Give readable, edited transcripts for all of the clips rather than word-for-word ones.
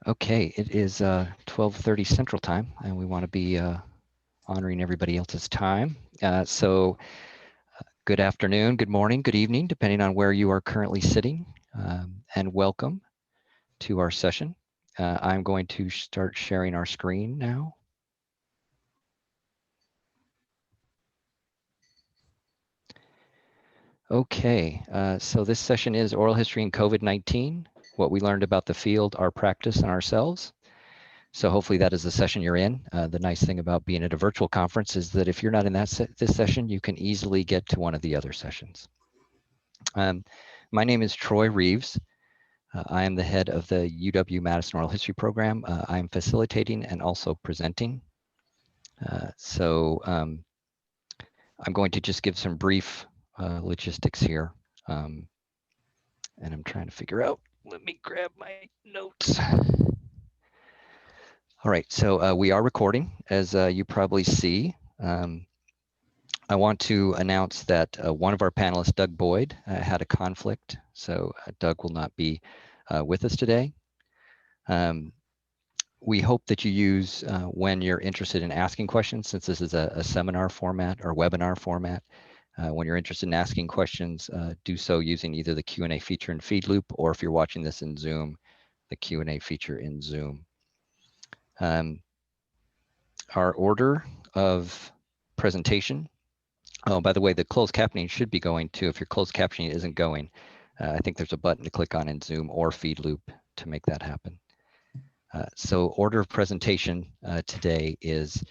Okay, it is 12:30 Central Time, and we want to be honoring everybody else's time. So good afternoon, good morning, good evening, depending on where you are currently sitting, and welcome to our session. I'm going to start sharing our screen now. Okay, so this session is Oral History and COVID-19, what we learned about the field, our practice, and ourselves. So hopefully that is the session you're in. The nice thing about being at a virtual conference is that if you're not in this session, you can easily get to one of the other sessions. My name is Troy Reeves. I am the head of the UW-Madison Oral History program. I'm facilitating and also presenting. I'm going to just give some brief logistics here. And I'm trying to figure out, let me grab my notes. All right, so we are recording, as you probably see. I want to announce that one of our panelists, Doug Boyd, had a conflict, so Doug will not be with us today. We hope that you use, when you're interested in asking questions, since this is a seminar format or webinar format, when you're interested in asking questions, do so using either the Q&A feature in Feedloop, or if you're watching this in Zoom, the Q&A feature in Zoom. Our order of presentation. Oh, by the way, the closed captioning should be going too. If your closed captioning isn't going, I think there's a button to click on in Zoom or Feedloop to make that happen. So order of presentation today is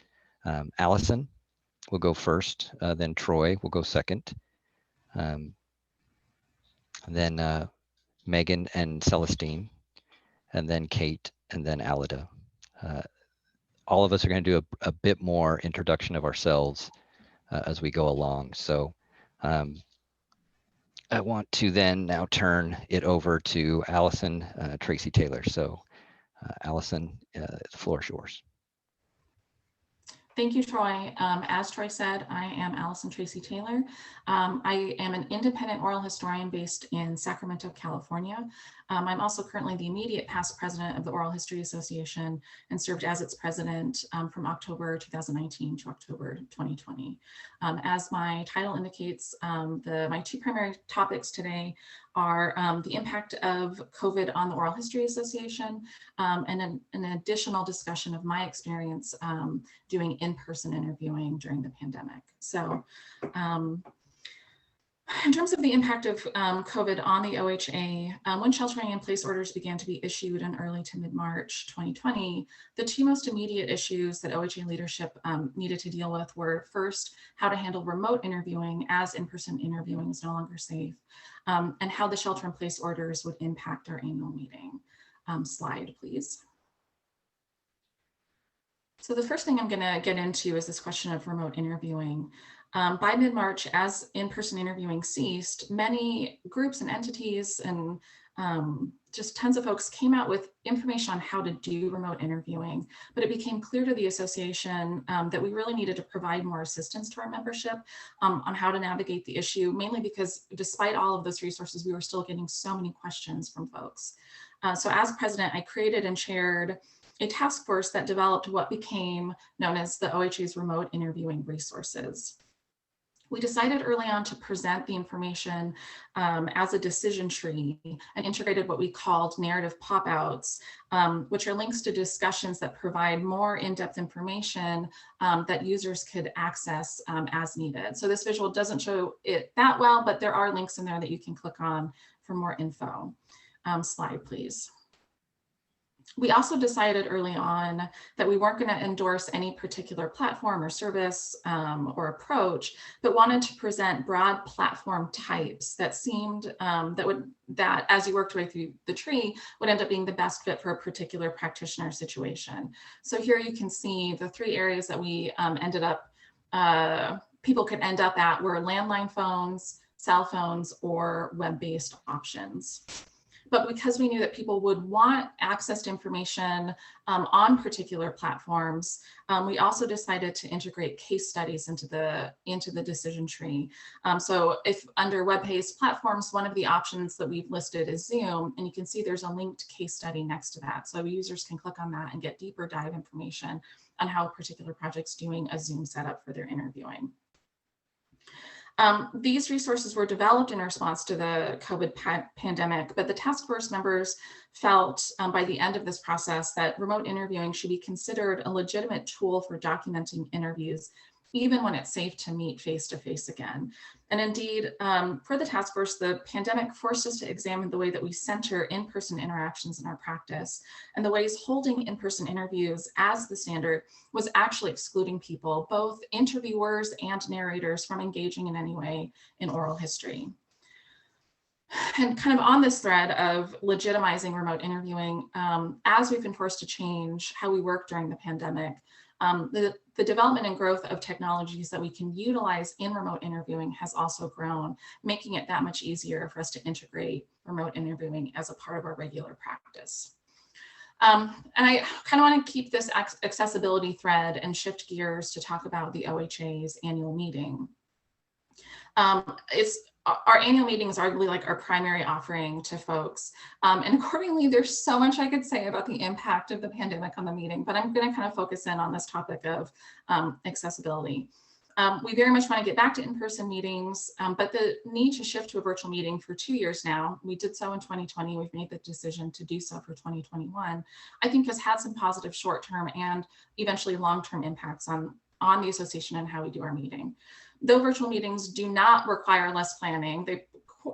Allison will go first, then Troy will go second, and then Megan and Celestin, and then Kate, and then Alida. All of us are going to do a bit more introduction of ourselves as we go along. So I want to then now turn it over to Allison Tracy Taylor. So Allison, the floor is yours. Thank you, Troy. As Troy said, I am Allison Tracy Taylor. I am an independent oral historian based in Sacramento, California. I'm also currently the immediate past president of the Oral History Association and served as its president from October 2019 to October 2020. As my title indicates, my two primary topics today are the impact of COVID on the Oral History Association and an additional discussion of my experience doing in-person interviewing during the pandemic. So in terms of the impact of COVID on the OHA, when sheltering in place orders began to be issued in early to mid-March 2020, the two most immediate issues that OHA leadership needed to deal with were first, how to handle remote interviewing as in-person interviewing is no longer safe, and how the shelter in place orders would impact our annual meeting. Slide, please. So the first thing I'm going to get into is this question of remote interviewing. By mid-March, as in-person interviewing ceased, many groups and entities and just tons of folks came out with information on how to do remote interviewing, but it became clear to the association that we really needed to provide more assistance to our membership on how to navigate the issue, mainly because despite all of those resources, we were still getting so many questions from folks. So as president, I created and chaired a task force that developed what became known as the OHA's remote interviewing resources. We decided early on to present the information as a decision tree and integrated what we called narrative pop-outs, which are links to discussions that provide more in-depth information that users could access as needed. So this visual doesn't show it that well, but there are links in there that you can click on for more info. Slide, please. We also decided early on that we weren't going to endorse any particular platform or service or approach, but wanted to present broad platform types that seemed that as you worked your way through the tree would end up being the best fit for a particular practitioner situation. So here you can see the three areas that we ended up, people could end up at were landline phones, cell phones, or web-based options. But because we knew that people would want access to information on particular platforms, we also decided to integrate case studies into the decision tree. So if under web-based platforms, one of the options that we've listed is Zoom, and you can see there's a linked case study next to that. So users can click on that and get deeper dive information on how a particular project's doing a Zoom setup for their interviewing. These resources were developed in response to the COVID pandemic, but the task force members felt by the end of this process that remote interviewing should be considered a legitimate tool for documenting interviews, even when it's safe to meet face-to-face again. And indeed, for the task force, the pandemic forced us to examine the way that we center in-person interactions in our practice, and the ways holding in-person interviews as the standard was actually excluding people, both interviewers and narrators, from engaging in any way in oral history. And kind of on this thread of legitimizing remote interviewing, as we've been forced to change how we work during the pandemic, the development and growth of technologies that we can utilize in remote interviewing has also grown, making it that much easier for us to integrate remote interviewing as a part of our regular practice. And I kind of want to keep this accessibility thread and shift gears to talk about the OHA's annual meeting. Our annual meeting is arguably like our primary offering to folks. And accordingly, there's so much I could say about the impact of the pandemic on the meeting, but I'm going to kind of focus in on this topic of accessibility. We very much want to get back to in-person meetings, but the need to shift to a virtual meeting for 2 years now, we did so in 2020, we've made the decision to do so for 2021, I think has had some positive short-term and eventually long-term impacts on the association and how we do our meeting. Though virtual meetings do not require less planning, they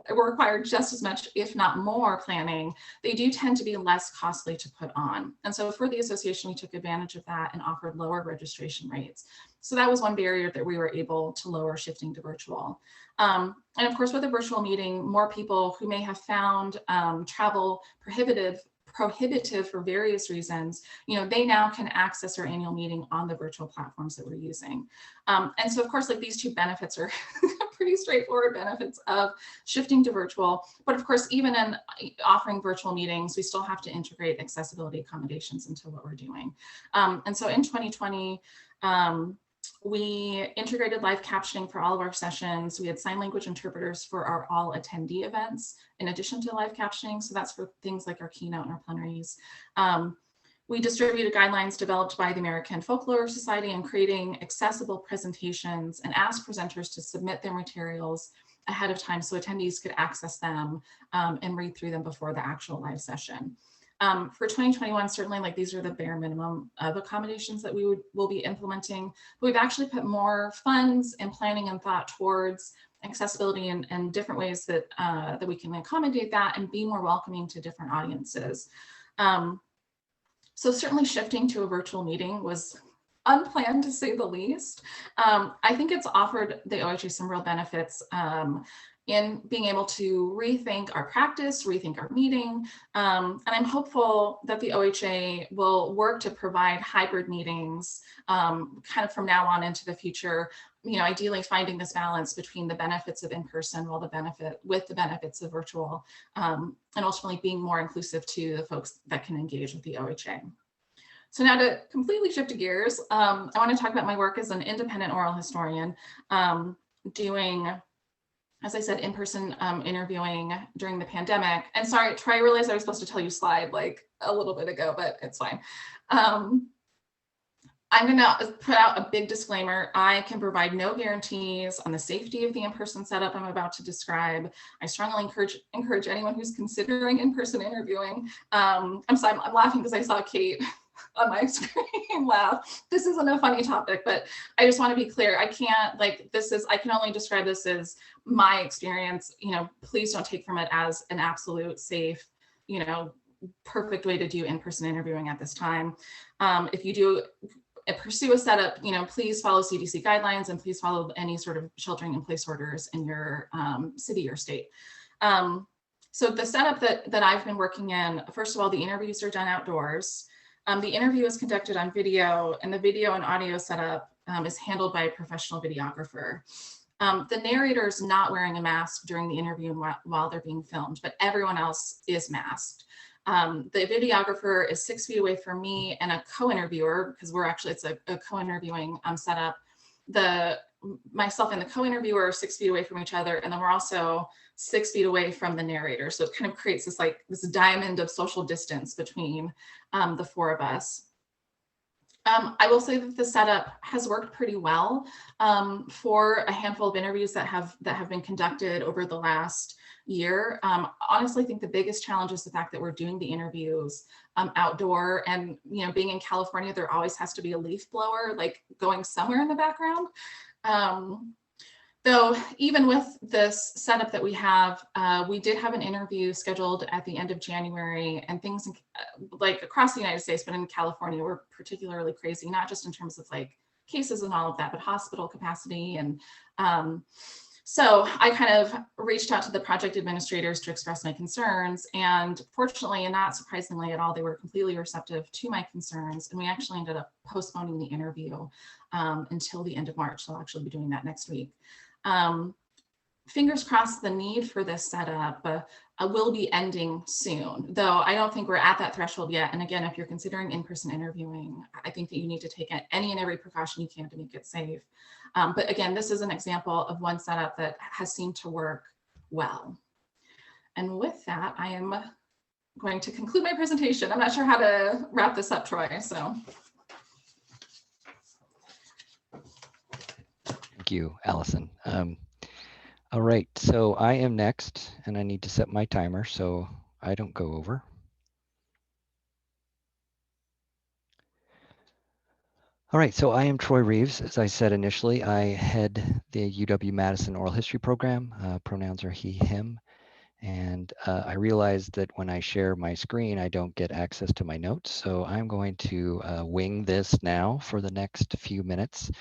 require just as much, if not more planning, they do tend to be less costly to put on. And so for the association, we took advantage of that and offered lower registration rates. So that was one barrier that we were able to lower, shifting to virtual. And of course, with a virtual meeting, more people who may have found travel prohibitive for various reasons, they now can access our annual meeting on the virtual platforms that we're using. And so of course, like these two benefits are pretty straightforward benefits of shifting to virtual. But of course, even in offering virtual meetings, we still have to integrate accessibility accommodations into what we're doing. And so in 2020, we integrated live captioning for all of our sessions. We had sign language interpreters for our all attendee events, in addition to live captioning. So that's for things like our keynote and our plenaries. We distributed guidelines developed by the American Folklore Society in creating accessible presentations and asked presenters to submit their materials ahead of time so attendees could access them and read through them before the actual live session. For 2021, certainly like these are the bare minimum of accommodations that we will be implementing. But we've actually put more funds and planning and thought towards accessibility and different ways that, that we can accommodate that and be more welcoming to different audiences. So certainly shifting to a virtual meeting was unplanned, to say the least. I think it's offered the OHA some real benefits in being able to rethink our practice, rethink our meeting. And I'm hopeful that the OHA will work to provide hybrid meetings kind of from now on into the future, ideally finding this balance between the benefits of in-person with the benefits of virtual, and ultimately being more inclusive to the folks that can engage with the OHA. So now to completely shift gears, I want to talk about my work as an independent oral historian, doing, as I said, in-person interviewing during the pandemic. And sorry, Troy, I realized I was supposed to tell you slide like a little bit ago, but it's fine. I'm going to put out a big disclaimer. I can provide no guarantees on the safety of the in-person setup I'm about to describe. I strongly encourage anyone who's considering in-person interviewing. I'm sorry, I'm laughing because I saw Kate on my screen laugh. This isn't a funny topic, but I just want to be clear. I can only describe this as my experience. Please don't take from it as an absolute safe, perfect way to do in-person interviewing at this time. If you do pursue a setup, please follow CDC guidelines and please follow any sort of sheltering in place orders in your city or state. So the setup that I've been working in, first of all, the interviews are done outdoors. The interview is conducted on video, and the video and audio setup is handled by a professional videographer. The narrator is not wearing a mask during the interview while they're being filmed, but everyone else is masked. The videographer is 6 feet away from me, and a co-interviewer, because it's a co-interviewing setup. Myself and the co-interviewer are 6 feet away from each other, and then we're also 6 feet away from the narrator. So it kind of creates this diamond of social distance between the four of us. I will say that the setup has worked pretty well for a handful of interviews that have been conducted over the last year. Honestly, I think the biggest challenge is the fact that we're doing the interviews outdoor, and being in California, there always has to be a leaf blower like going somewhere in the background. Though even with this setup that we have, we did have an interview scheduled at the end of January, and things like across the United States, but in California, were particularly crazy, not just in terms of like cases and all of that, but hospital capacity. And so I kind of reached out to the project administrators to express my concerns, and fortunately, and not surprisingly at all, they were completely receptive to my concerns, and we actually ended up postponing the interview until the end of March. So I'll actually be doing that next week. Fingers crossed, the need for this setup will be ending soon, though I don't think we're at that threshold yet. And again, if you're considering in-person interviewing, I think that you need to take any and every precaution you can to make it safe. But again, this is an example of one setup that has seemed to work well. And with that, I am going to conclude my presentation. I'm not sure how to wrap this up, Troy, so. Thank you, Allison. All right, so I am next, and I need to set my timer so I don't go over. All right, so I am Troy Reeves. As I said initially, I head the UW-Madison oral history program. Pronouns are he, him. And I realized that when I share my screen, I don't get access to my notes. So I'm going to wing this now for the next few minutes.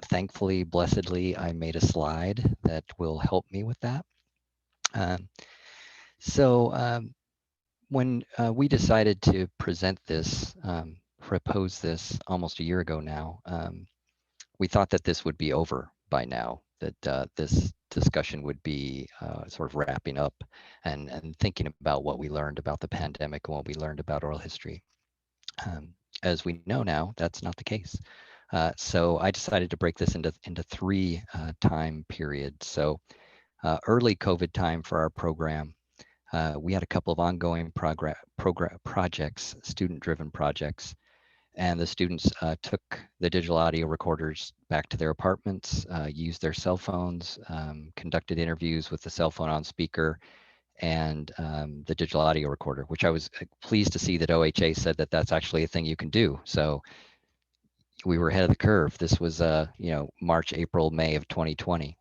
Thankfully, blessedly, I made a slide that will help me with that. When we decided to present this, propose this almost a year ago now, we thought that this would be over by now, that this discussion would be sort of wrapping up and thinking about what we learned about the pandemic and what we learned about oral history. As we know now, that's not the case. So I decided to break this into three time periods. So early COVID time for our program, we had a couple of ongoing projects, student-driven projects, and the students took the digital audio recorders back to their apartments, used their cell phones, conducted interviews with the cell phone on speaker, and the digital audio recorder, which I was pleased to see that OHA said that that's actually a thing you can do. So we were ahead of the curve. This was, March, April, May of 2020.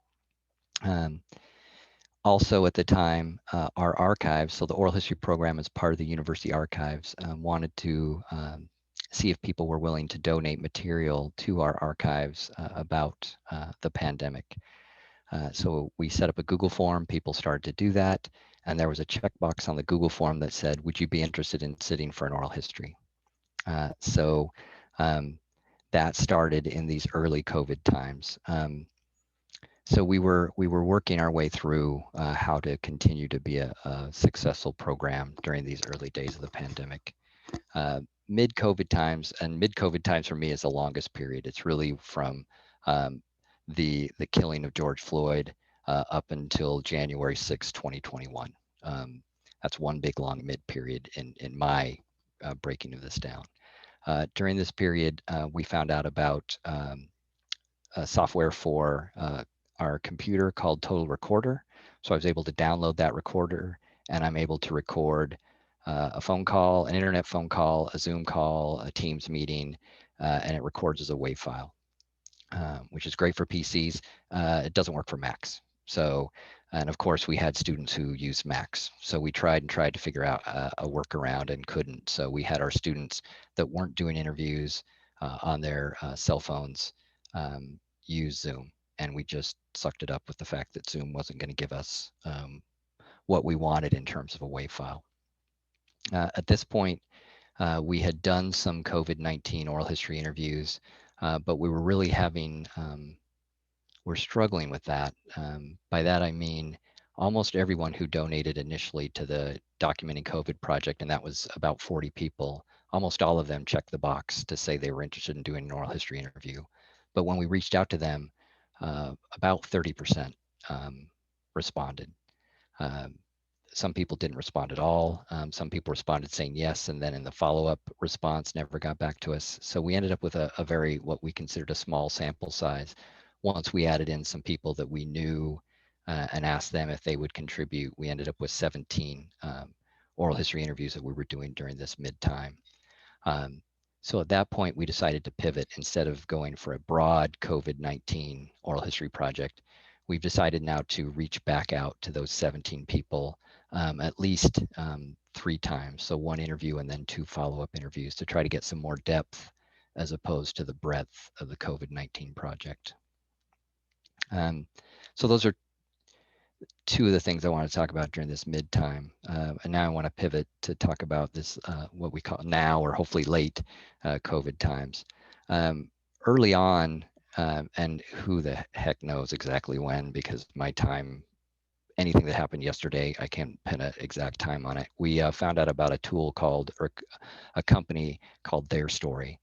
Also at the time, our archives, so the oral history program as part of the university archives, wanted to see if people were willing to donate material to our archives about the pandemic. So we set up a Google form, people started to do that, and there was a checkbox on the Google form that said, would you be interested in sitting for an oral history? So that started in these early COVID times. So we were working our way through how to continue to be a successful program during these early days of the pandemic. Mid-COVID times, and mid-COVID times for me is the longest period. It's really from the killing of George Floyd up until January 6, 2021. That's one big long mid-period in my breaking of this down. During this period, we found out about software for our computer called Total Recorder. So I was able to download that recorder, and I'm able to record a phone call, an internet phone call, a Zoom call, a Teams meeting, and it records as a WAV file, which is great for PCs. It doesn't work for Macs. So, and of course we had students who use Macs. So we tried to figure out a workaround and couldn't. So we had our students that weren't doing interviews on their cell phones use Zoom. And we just sucked it up with the fact that Zoom wasn't going to give us what we wanted in terms of a WAV file. At this point, we had done some COVID-19 oral history interviews, but we were really having we're struggling with that. By that, I mean almost everyone who donated initially to the Documenting COVID project, and that was about 40 people, almost all of them checked the box to say they were interested in doing an oral history interview. But when we reached out to them, about 30% responded. Um, some people didn't respond at all. Some people responded saying yes, and then in the follow-up response never got back to us. So we ended up with a very, what we considered a small sample size. Once we added in some people that we knew and asked them if they would contribute, we ended up with 17 oral history interviews that we were doing during this mid-time. So at that point, we decided to pivot. Instead of going for a broad COVID-19 oral history project, we've decided now to reach back out to those 17 people at least 3 times. So 1 interview and then 2 follow-up interviews to try to get some more depth as opposed to the breadth of the COVID-19 project. So those are 2 of the things I want to talk about during this mid-time. And now I want to pivot to talk about this, what we call now or hopefully late COVID times. Early on, and who the heck knows exactly when, because my time, anything that happened yesterday, I can't pin an exact time on it. We found out about a tool called, or a company called Their Story.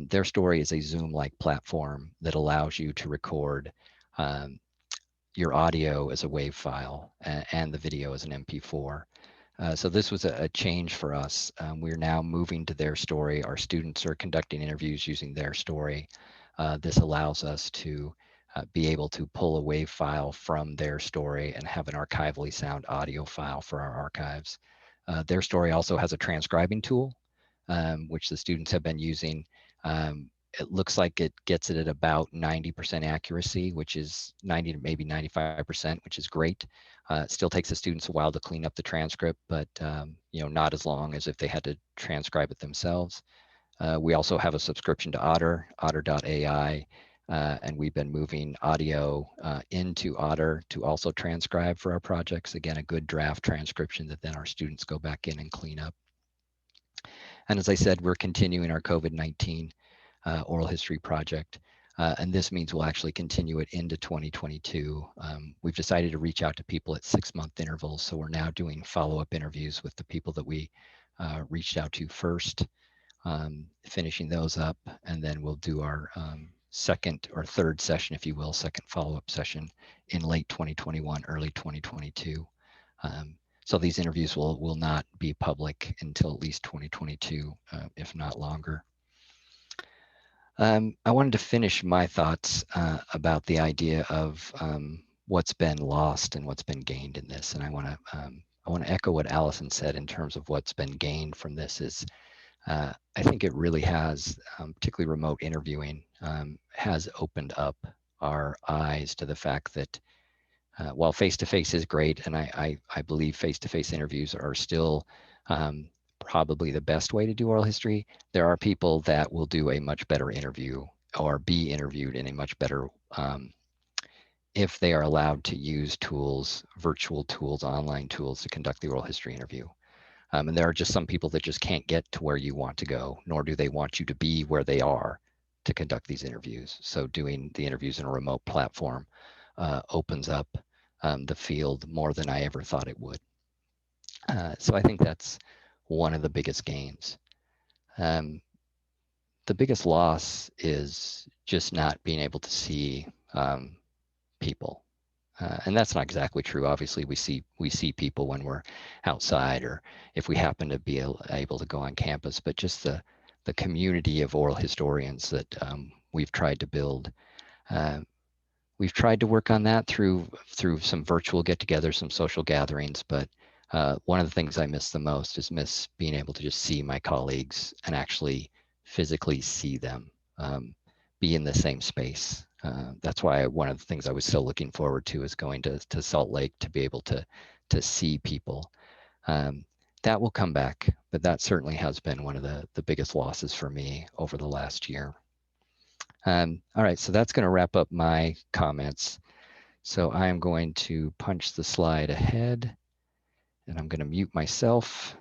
Their Story is a Zoom-like platform that allows you to record your audio as a WAV file and the video as an MP4. So this was a change for us. We're now moving to Their Story. Our students are conducting interviews using Their Story. This allows us to be able to pull a WAV file from Their Story and have an archivally sound audio file for our archives. Their Story also has a transcribing tool, which the students have been using. It looks like it gets it at about 90% accuracy, which is 90 to maybe 95%, which is great. It still takes the students a while to clean up the transcript, but you know, not as long as if they had to transcribe it themselves. We also have a subscription to Otter.ai, and we've been moving audio into Otter to also transcribe for our projects. Again, a good draft transcription that then our students go back in and clean up. And as I said, we're continuing our COVID-19 oral history project. And this means we'll actually continue it into 2022. We've decided to reach out to people at 6-month intervals. So we're now doing follow-up interviews with the people that we reached out to first, finishing those up. And then we'll do our second or third session, if you will, second follow-up session in late 2021, early 2022. So these interviews will not be public until at least 2022, if not longer. I wanted to finish my thoughts about the idea of what's been lost and what's been gained in this. And I want to echo what Allison said in terms of what's been gained from this is I think it really has, particularly remote interviewing, has opened up our eyes to the fact that while face-to-face is great, and I believe face-to-face interviews are still probably the best way to do oral history, there are people that will do a much better interview or be interviewed in a much better, if they are allowed to use tools, virtual tools, online tools to conduct the oral history interview. And there are just some people that just can't get to where you want to go, nor do they want you to be where they are to conduct these interviews. So doing the interviews in a remote platform opens up the field more than I ever thought it would. So I think that's one of the biggest gains. The biggest loss is just not being able to see people. And that's not exactly true. Obviously, we see people when we're outside, or if we happen to be able to go on campus. But just the community of oral historians that we've tried to build. We've tried to work on that through some virtual get-togethers, some social gatherings. But one of the things I miss the most is miss being able to just see my colleagues and actually physically see them, be in the same space. That's why one of the things I was so looking forward to is going to Salt Lake to be able to see people. That will come back, but that certainly has been one of the biggest losses for me over the last year. All right, so that's going to wrap up my comments. So I am going to punch the slide ahead, and I'm going to mute myself,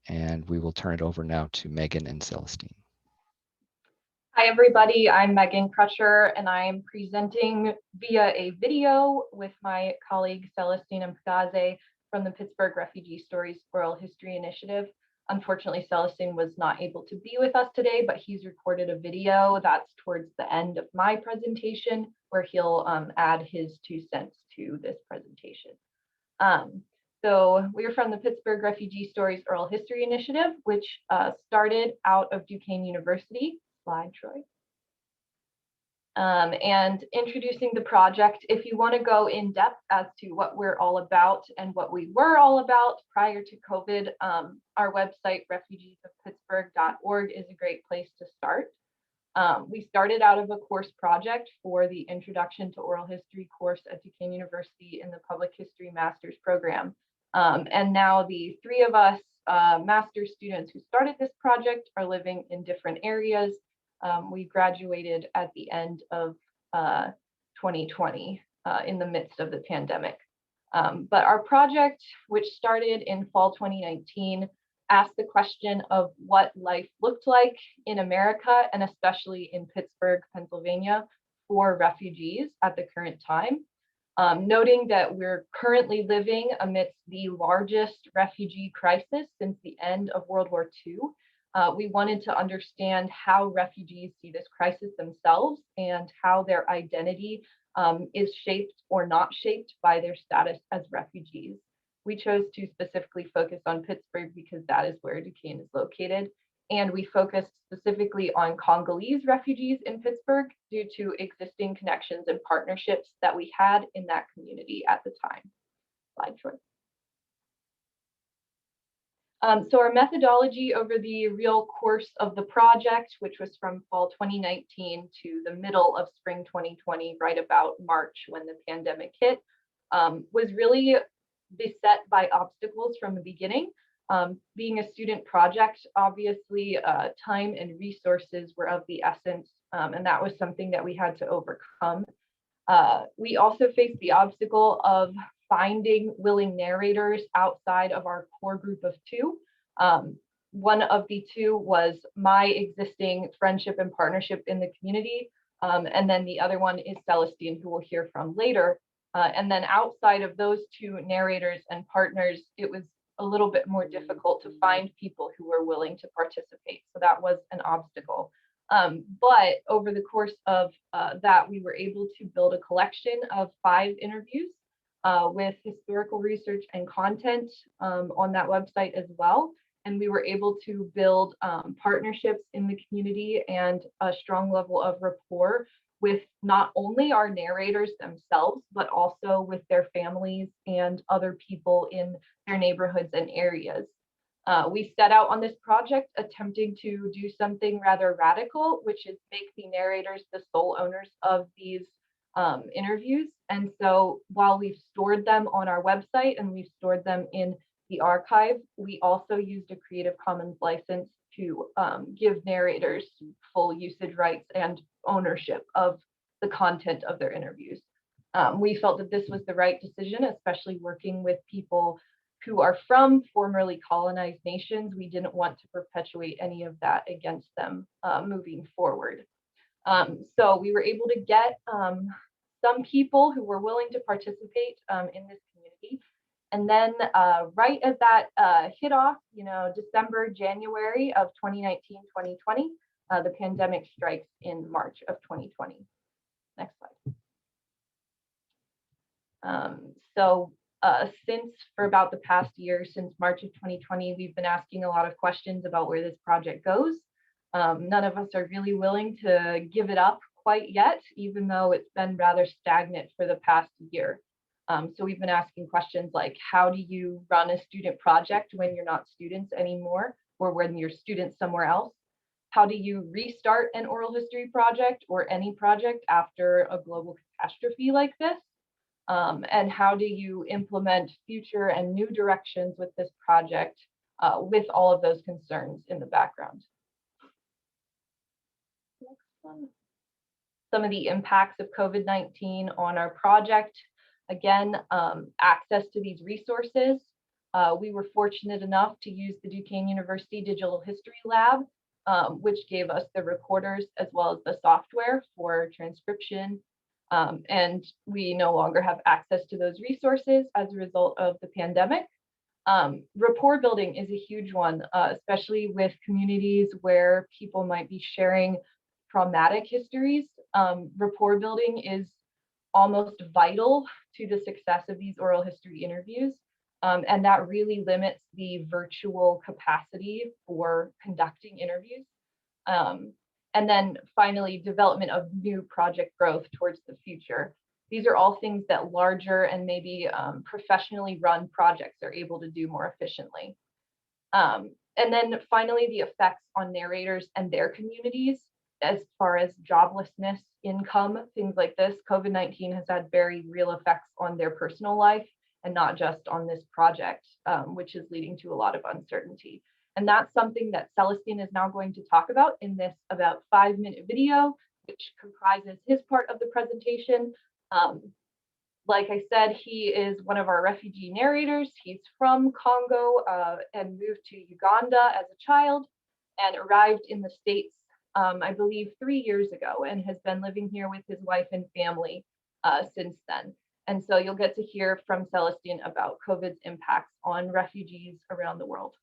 and we will turn it over now to Megan and Celestin. Hi, everybody. I'm Megan Crutcher, and I'm presenting via a video with my colleague Celestin Mpagaze from the Pittsburgh Refugee Stories Oral History Initiative. Unfortunately, Celestin was not able to be with us today, but he's recorded a video that's towards the end of my presentation where he'll add his 2 cents to this presentation. So we're from the Pittsburgh Refugee Stories Oral History Initiative, which started out of Duquesne University. Slide, Troy. And introducing the project, if you want to go in depth as to what we're all about and what we were all about prior to COVID, our website, refugeesofpittsburgh.org, is a great place to start. We started out of a course project for the Introduction to Oral History course at Duquesne University in the Public History Master's program. And now the 3 of us master's students who started this project are living in different areas. We graduated at the end of 2020 in the midst of the pandemic. But our project, which started in fall 2019, asked the question of what life looked like in America, and especially in Pittsburgh, Pennsylvania, for refugees at the current time. Noting that we're currently living amidst the largest refugee crisis since the end of World War II. We wanted to understand how refugees see this crisis themselves and how their identity is shaped or not shaped by their status as refugees. We chose to specifically focus on Pittsburgh because that is where Duquesne is located. And we focused specifically on Congolese refugees in Pittsburgh due to existing connections and partnerships that we had in that community at the time. Slide, Troy. So our methodology over the real course of the project, which was from fall 2019 to the middle of spring 2020, right about March when the pandemic hit, was really beset by obstacles from the beginning. Being a student project, obviously time and resources were of the essence, and that was something that we had to overcome. We also faced the obstacle of finding willing narrators outside of our core group of 2. One of the 2 was my existing friendship and partnership in the community, and then the other one is Celestin, who we'll hear from later. And then outside of those 2 narrators and partners, it was a little bit more difficult to find people who were willing to participate. So that was an obstacle. But over the course of that, we were able to build a collection of 5 interviews with historical research and content on that website as well. And we were able to build partnerships in the community and a strong level of rapport with not only our narrators themselves, but also with their families and other people in their neighborhoods and areas. We set out on this project attempting to do something rather radical, which is make the narrators the sole owners of these interviews. And so while we've stored them on our website and we've stored them in the archive, we also used a Creative Commons license to give narrators full usage rights and ownership of the content of their interviews. We felt that this was the right decision, especially working with people who are from formerly colonized nations. We didn't want to perpetuate any of that against them moving forward. So we were able to get some people who were willing to participate in this community. And then right as that hit off, December, January of 2019, 2020, the pandemic strikes in March of 2020. Next slide. So since for about the past year, since March of 2020, we've been asking a lot of questions about where this project goes. None of us are really willing to give it up quite yet, even though it's been rather stagnant for the past year. So we've been asking questions like, how do you run a student project when you're not students anymore, or when you're students somewhere else? How do you restart an oral history project or any project after a global catastrophe like this? And how do you implement future and new directions with this project with all of those concerns in the background? Next one. Some of the impacts of COVID-19 on our project. Again, access to these resources. We were fortunate enough to use the Duquesne University Digital History Lab which gave us the recorders as well as the software for transcription. And we no longer have access to those resources as a result of the pandemic. Rapport building is a huge one, especially with communities where people might be sharing traumatic histories. Rapport building is almost vital to the success of these oral history interviews. And that really limits the virtual capacity for conducting interviews. And then finally, development of new project growth towards the future. These are all things that larger and maybe professionally run projects are able to do more efficiently. And then finally, the effects on narrators and their communities as far as joblessness, income, things like this. COVID-19 has had very real effects on their personal life and not just on this project, which is leading to a lot of uncertainty. And that's something that Celestin is now going to talk about in this about 5-minute video, which comprises his part of the presentation. Like I said, he is one of our refugee narrators. He's from Congo and moved to Uganda as a child and arrived in the States, I believe 3 years ago, and has been living here with his wife and family since then. And so you'll get to hear from Celestin about COVID's impacts on refugees around the world.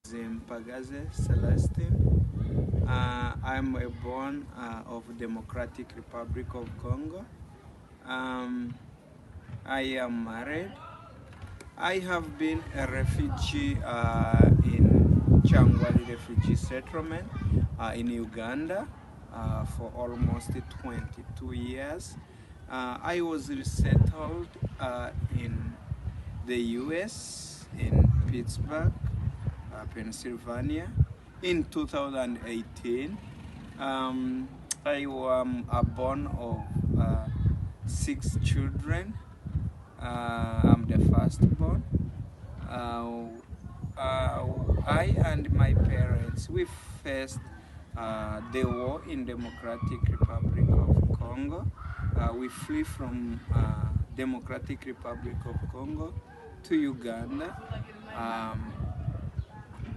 Mpagaze, Celestin. I'm a born of Democratic Republic of Congo. I am married. I have been a refugee in Changwali refugee settlement in Uganda for almost 22 years. I was resettled in the US, in Pittsburgh, Pennsylvania, in 2018. I am born of 6 children. I'm the firstborn. I and my parents, we faced the war in Democratic Republic of Congo. We flee from Democratic Republic of Congo to Uganda.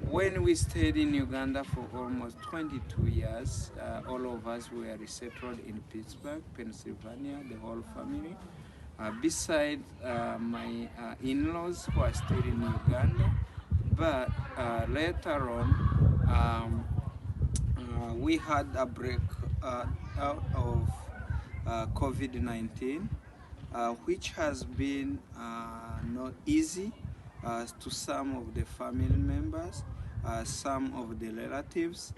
When we stayed in Uganda for almost 22 years, all of us were resettled in Pittsburgh, Pennsylvania, the whole family. Besides my in-laws who are still in Uganda, but later on, we had a break out of COVID-19, which has been not easy to some of the family members, some of the relatives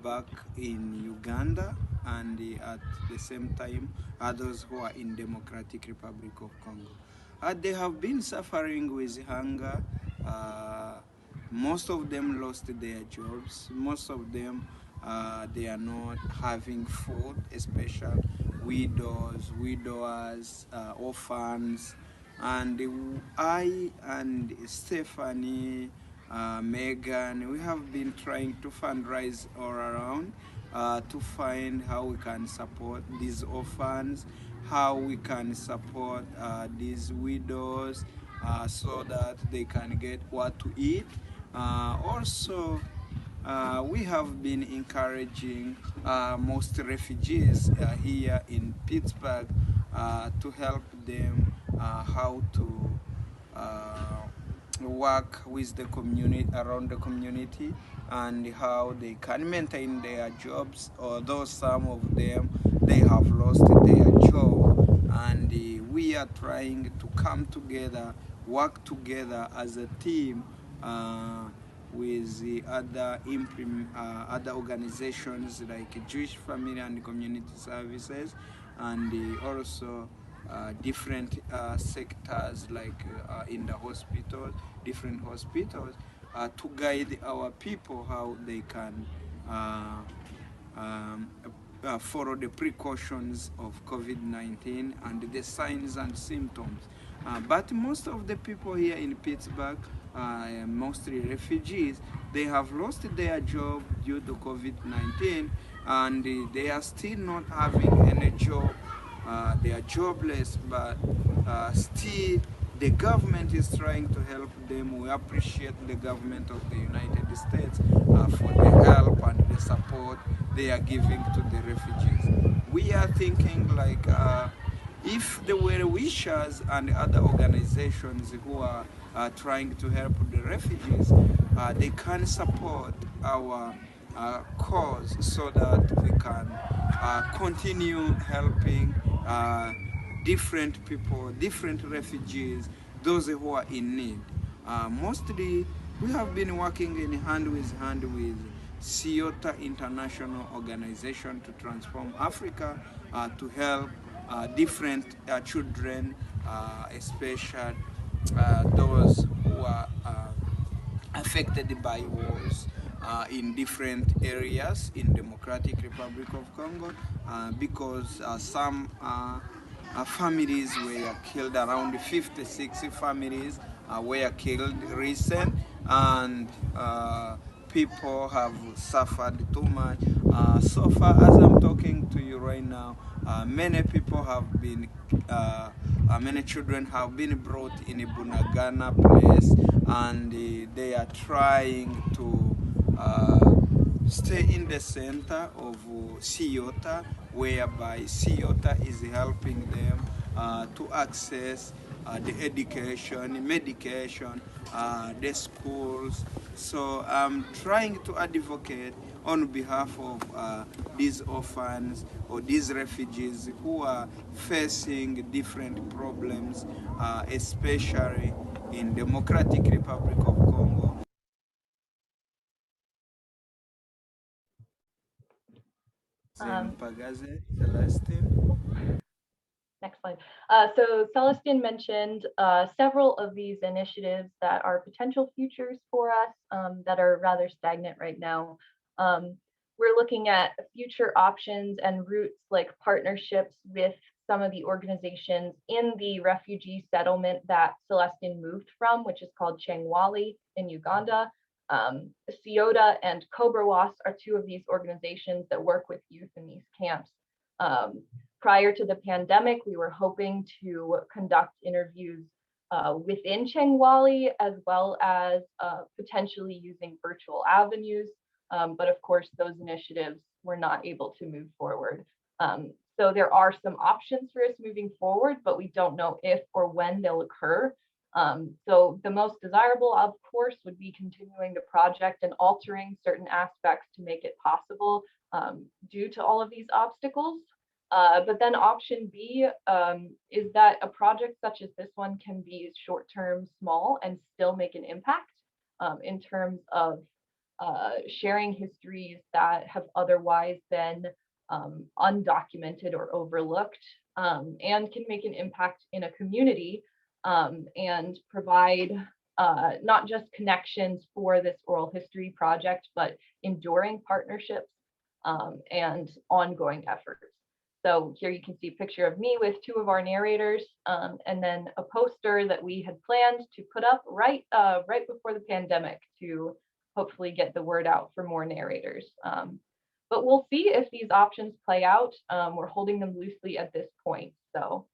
back in Uganda, and at the same time others who are in Democratic Republic of Congo. They have been suffering with hunger. Most of them lost their jobs. Most of them they are not having food, especially widows, widowers, orphans. And I and Stephanie, Megan, we have been trying to fundraise all around to find how we can support these orphans, how we can support these widows so that they can get what to eat. Also, we have been encouraging most refugees here in Pittsburgh to help them how to work with the community, around the community, and how they can maintain their jobs, although some of them, they have lost their job. And we are trying to come together, work together as a team with the other organizations like Jewish Family and Community Services, and also different sectors like in the hospitals, different hospitals, to guide our people how they can follow the precautions of COVID-19 and the signs and symptoms. But most of the people here in Pittsburgh, mostly refugees, they have lost their job due to COVID-19, and they are still not having any job. They are jobless, but still the government is trying to help them. We appreciate the government of the United States for the help and the support they are giving to the refugees. We are thinking like if the well-wishers and other organizations who are trying to help the refugees, they can support our cause so that we can continue helping different people, different refugees, those who are in need. Mostly, we have been working in hand with CIOTA International Organization to Transform Africa to help different children, especially those who are affected by wars in different areas in Democratic Republic of Congo because some families were killed, around 56 families were killed recent, and people have suffered too much. So far as I'm talking to you right now, many people have been, many children have been brought in a Bunagana place, and they are trying to stay in the center of CIOTA, whereby CIOTA is helping them to access the education, medication, the schools. So I'm trying to advocate on behalf of these orphans or these refugees who are facing different problems, especially in Democratic Republic of Congo. Mpagaze, Celestin. Next slide. So Celestin mentioned several of these initiatives that are potential futures for us that are rather stagnant right now. We're looking at future options and routes like partnerships with some of the organizations in the refugee settlement that Celestin moved from, which is called Changwali in Uganda. CIOTA and COBRAWAS are two of these organizations that work with youth in these camps. Prior to the pandemic, we were hoping to conduct interviews within Changwali, as well as potentially using virtual avenues. But of course, those initiatives were not able to move forward. So there are some options for us moving forward, but we don't know if or when they'll occur. So the most desirable, of course, would be continuing the project and altering certain aspects to make it possible due to all of these obstacles. But then option B is that a project such as this one can be short-term, small, and still make an impact in terms of sharing histories that have otherwise been undocumented or overlooked, and can make an impact in a community and provide not just connections for this oral history project, but enduring partnerships and ongoing efforts. So here you can see a picture of me with two of our narrators, and then a poster that we had planned to put up right before the pandemic to hopefully get the word out for more narrators. But we'll see if these options play out. We're holding them loosely at this point. So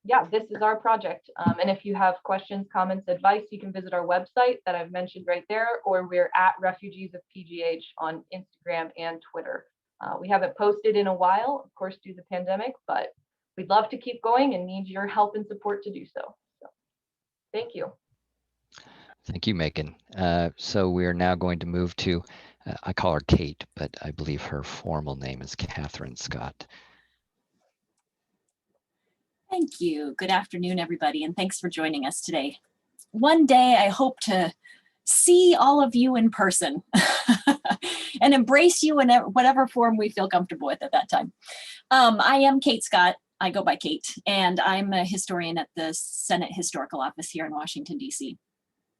yeah, this is our project. And if you have questions, comments, advice, you can visit our website that I've mentioned right there, or we're at Refugees of PGH on Instagram and Twitter. We haven't posted in a while, of course, due to the pandemic, but we'd love to keep going and need your help and support to do so. Thank you. Thank you, Macon. So we're now going to move to, I call her Kate, but I believe her formal name is Catherine Scott. Thank you. Good afternoon, everybody, and thanks for joining us today. One day, I hope to see all of you in person and embrace you in whatever form we feel comfortable with at that time. I am Kate Scott. I go by Kate, and I'm a historian at the Senate Historical Office here in Washington, D.C.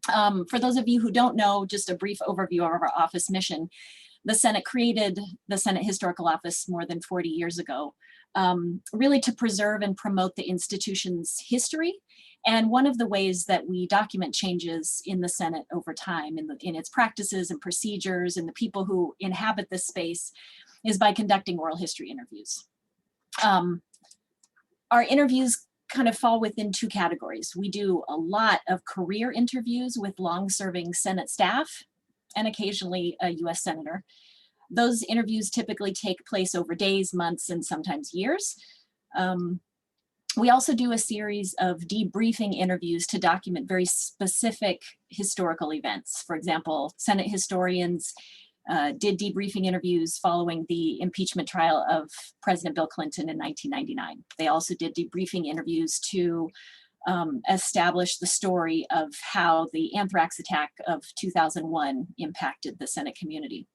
For those of you who don't know, just a brief overview of our office mission. The Senate created the Senate Historical Office more than 40 years ago, really to preserve and promote the institution's history. And one of the ways that we document changes in the Senate over time in its practices and procedures and the people who inhabit this space is by conducting oral history interviews. Our interviews kind of fall within two categories. We do a lot of career interviews with long-serving Senate staff and occasionally a US Senator. Those interviews typically take place over days, months, and sometimes years. We also do a series of debriefing interviews to document very specific historical events. For example, Senate historians did debriefing interviews following the impeachment trial of President Bill Clinton in 1999. They also did debriefing interviews to establish the story of how the anthrax attack of 2001 impacted the Senate community.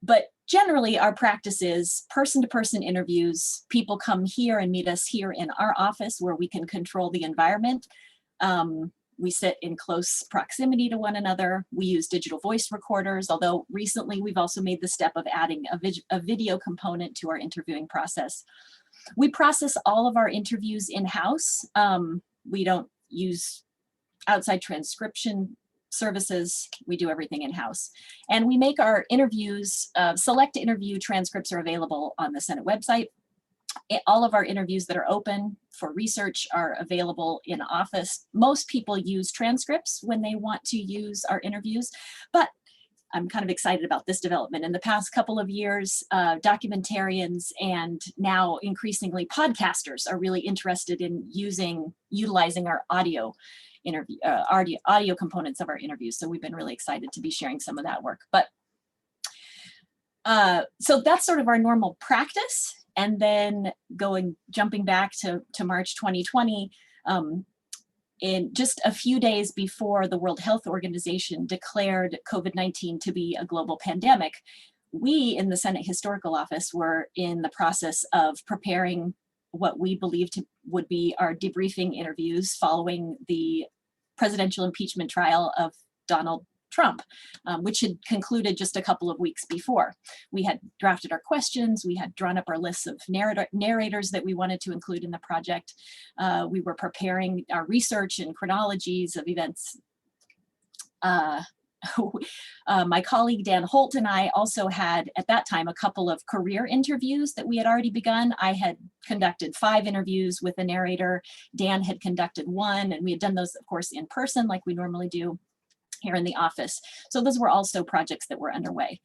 But generally, our practice is person-to-person interviews. People come here and meet us here in our office where we can control the environment. We sit in close proximity to one another. We use digital voice recorders, although recently we've also made the step of adding a video component to our interviewing process. We process all of our interviews in-house. We don't use outside transcription services. We do everything in-house. And we make our interviews, select interview transcripts are available on the Senate website. All of our interviews that are open for research are available in office. Most people use transcripts when they want to use our interviews, but I'm kind of excited about this development. In the past couple of years, documentarians and now increasingly podcasters are really interested in utilizing our audio components of our interviews. So we've been really excited to be sharing some of that work. But so that's sort of our normal practice. And then jumping back to March 2020, in just a few days before the World Health Organization declared COVID-19 to be a global pandemic, we in the Senate Historical Office were in the process of preparing what we believed would be our debriefing interviews following the presidential impeachment trial of Donald Trump, which had concluded just a couple of weeks before. We had drafted our questions, we had drawn up our lists of narrators that we wanted to include in the project. We were preparing our research and chronologies of events. My colleague Dan Holt and I also had at that time a couple of career interviews that we had already begun. I had conducted 5 interviews with a narrator. Dan had conducted 1, and we had done those, of course, in person like we normally do here in the office. So those were also projects that were underway.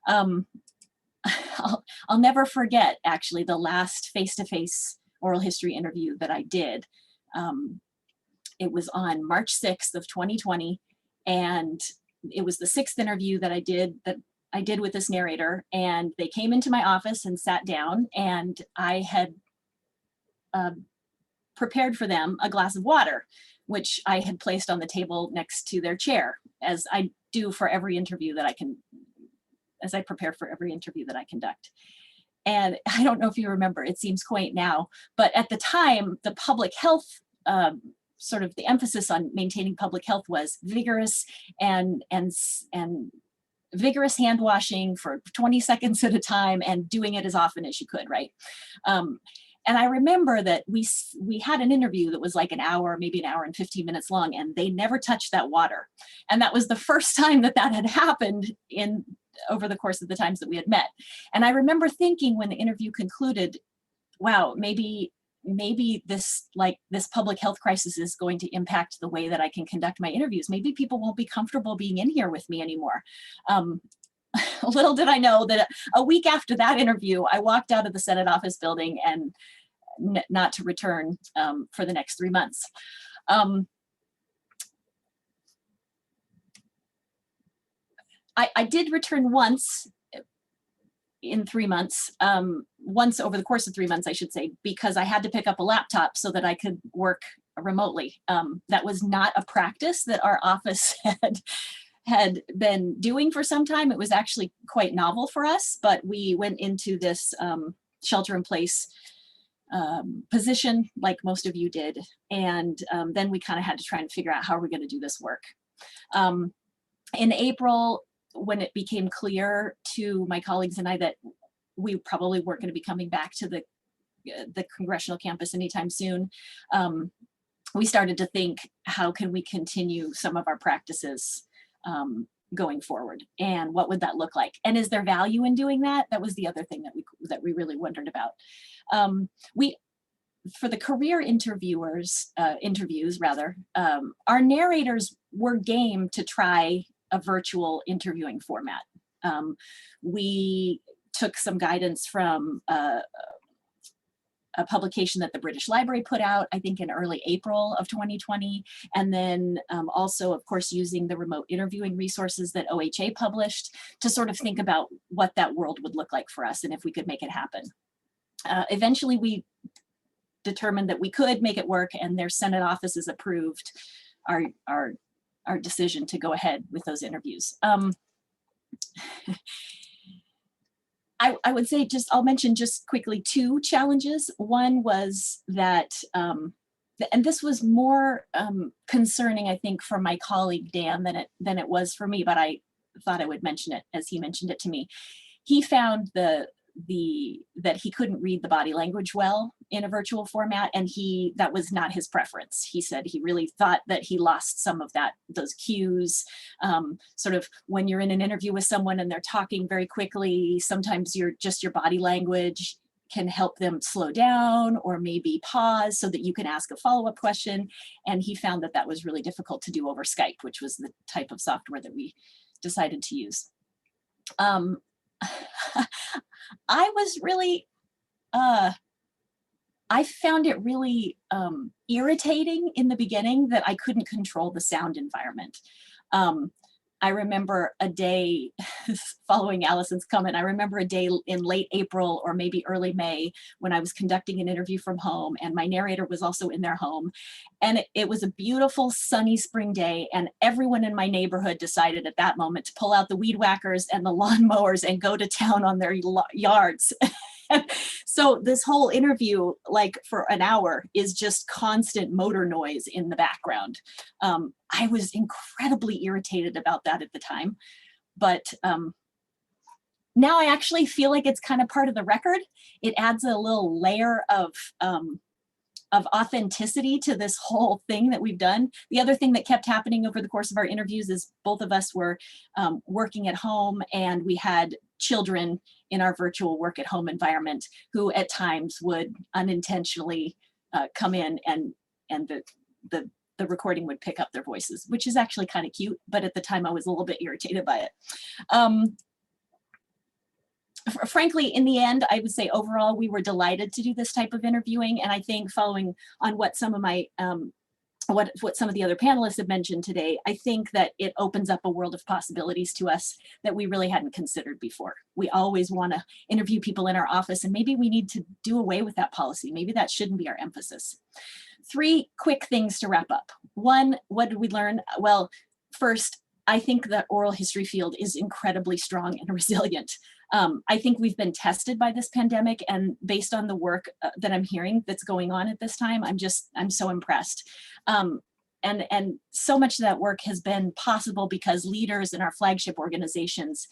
I'll never forget actually the last face-to-face oral history interview that I did. It was on March 6th of 2020, and it was the 6th interview that I did with this narrator, and they came into my office and sat down, and I had prepared for them a glass of water, which I had placed on the table next to their chair, as I do for every interview that as I prepare for every interview that I conduct. And I don't know if you remember, it seems quaint now, but at the time, the public health, sort of the emphasis on maintaining public health was vigorous and vigorous hand washing for 20 seconds at a time and doing it as often as you could, right? And I remember that we had an interview that was like an hour, maybe an hour and 15 minutes long, and they never touched that water. And that was the first time that had happened over the course of the times that we had met. And I remember thinking when the interview concluded, wow, maybe this public health crisis is going to impact the way that I can conduct my interviews. Maybe people won't be comfortable being in here with me anymore. Little did I know that a week after that interview, I walked out of the Senate office building and not to return for the next 3 months. I did return once in 3 months, once over the course of 3 months, I should say, because I had to pick up a laptop so that I could work remotely. That was not a practice that our office had been doing for some time. It was actually quite novel for us, but we went into this shelter in place position like most of you did. And then we kind of had to try and figure out how we're going to do this work. In April, when it became clear to my colleagues and I that we probably weren't going to be coming back to the congressional campus anytime soon, we started to think, how can we continue some of our practices going forward, and what would that look like, and is there value in doing that? That was the other thing that we really wondered about. for the career interviews, our narrators were game to try a virtual interviewing format. We took some guidance from a publication that the British Library put out, I think in early April of 2020. And then also, of course, using the remote interviewing resources that OHA published to sort of think about what that world would look like for us and if we could make it happen. Eventually, we determined that we could make it work, and their Senate offices approved our decision to go ahead with those interviews. I would say I'll mention just quickly 2 challenges. One was that, and this was more concerning, I think, for my colleague Dan than it was for me, but I thought I would mention it as he mentioned it to me. He found that he couldn't read the body language well in a virtual format, and that was not his preference. He said he really thought that he lost some of those cues. Sort of when you're in an interview with someone and they're talking very quickly, sometimes your body language can help them slow down or maybe pause so that you can ask a follow-up question. And he found that was really difficult to do over Skype, which was the type of software that we decided to use. I was really, I found it really irritating in the beginning that I couldn't control the sound environment. I remember a day, following Allison's comment, I remember a day in late April or maybe early May when I was conducting an interview from home, and my narrator was also in their home. And it was a beautiful sunny spring day, and everyone in my neighborhood decided at that moment to pull out the weed whackers and the lawn mowers and go to town on their yards. So this whole interview, like for an hour, is just constant motor noise in the background. I was incredibly irritated about that at the time, but now I actually feel like it's kind of part of the record. It adds a little layer of authenticity to this whole thing that we've done. The other thing that kept happening over the course of our interviews is both of us were working at home, and we had children in our virtual work at home environment who at times would unintentionally come in, and the recording would pick up their voices, which is actually kind of cute, but at the time I was a little bit irritated by it. Frankly, in the end, I would say overall, we were delighted to do this type of interviewing. And I think following on what some of my, what some of the other panelists have mentioned today, I think that it opens up a world of possibilities to us that we really hadn't considered before. We always want to interview people in our office, and maybe we need to do away with that policy. Maybe that shouldn't be our emphasis. 3 quick things to wrap up. 1, what did we learn? Well, first, I think the oral history field is incredibly strong and resilient. I think we've been tested by this pandemic, and based on the work that I'm hearing that's going on at this time, I'm so impressed. And so much of that work has been possible because leaders in our flagship organizations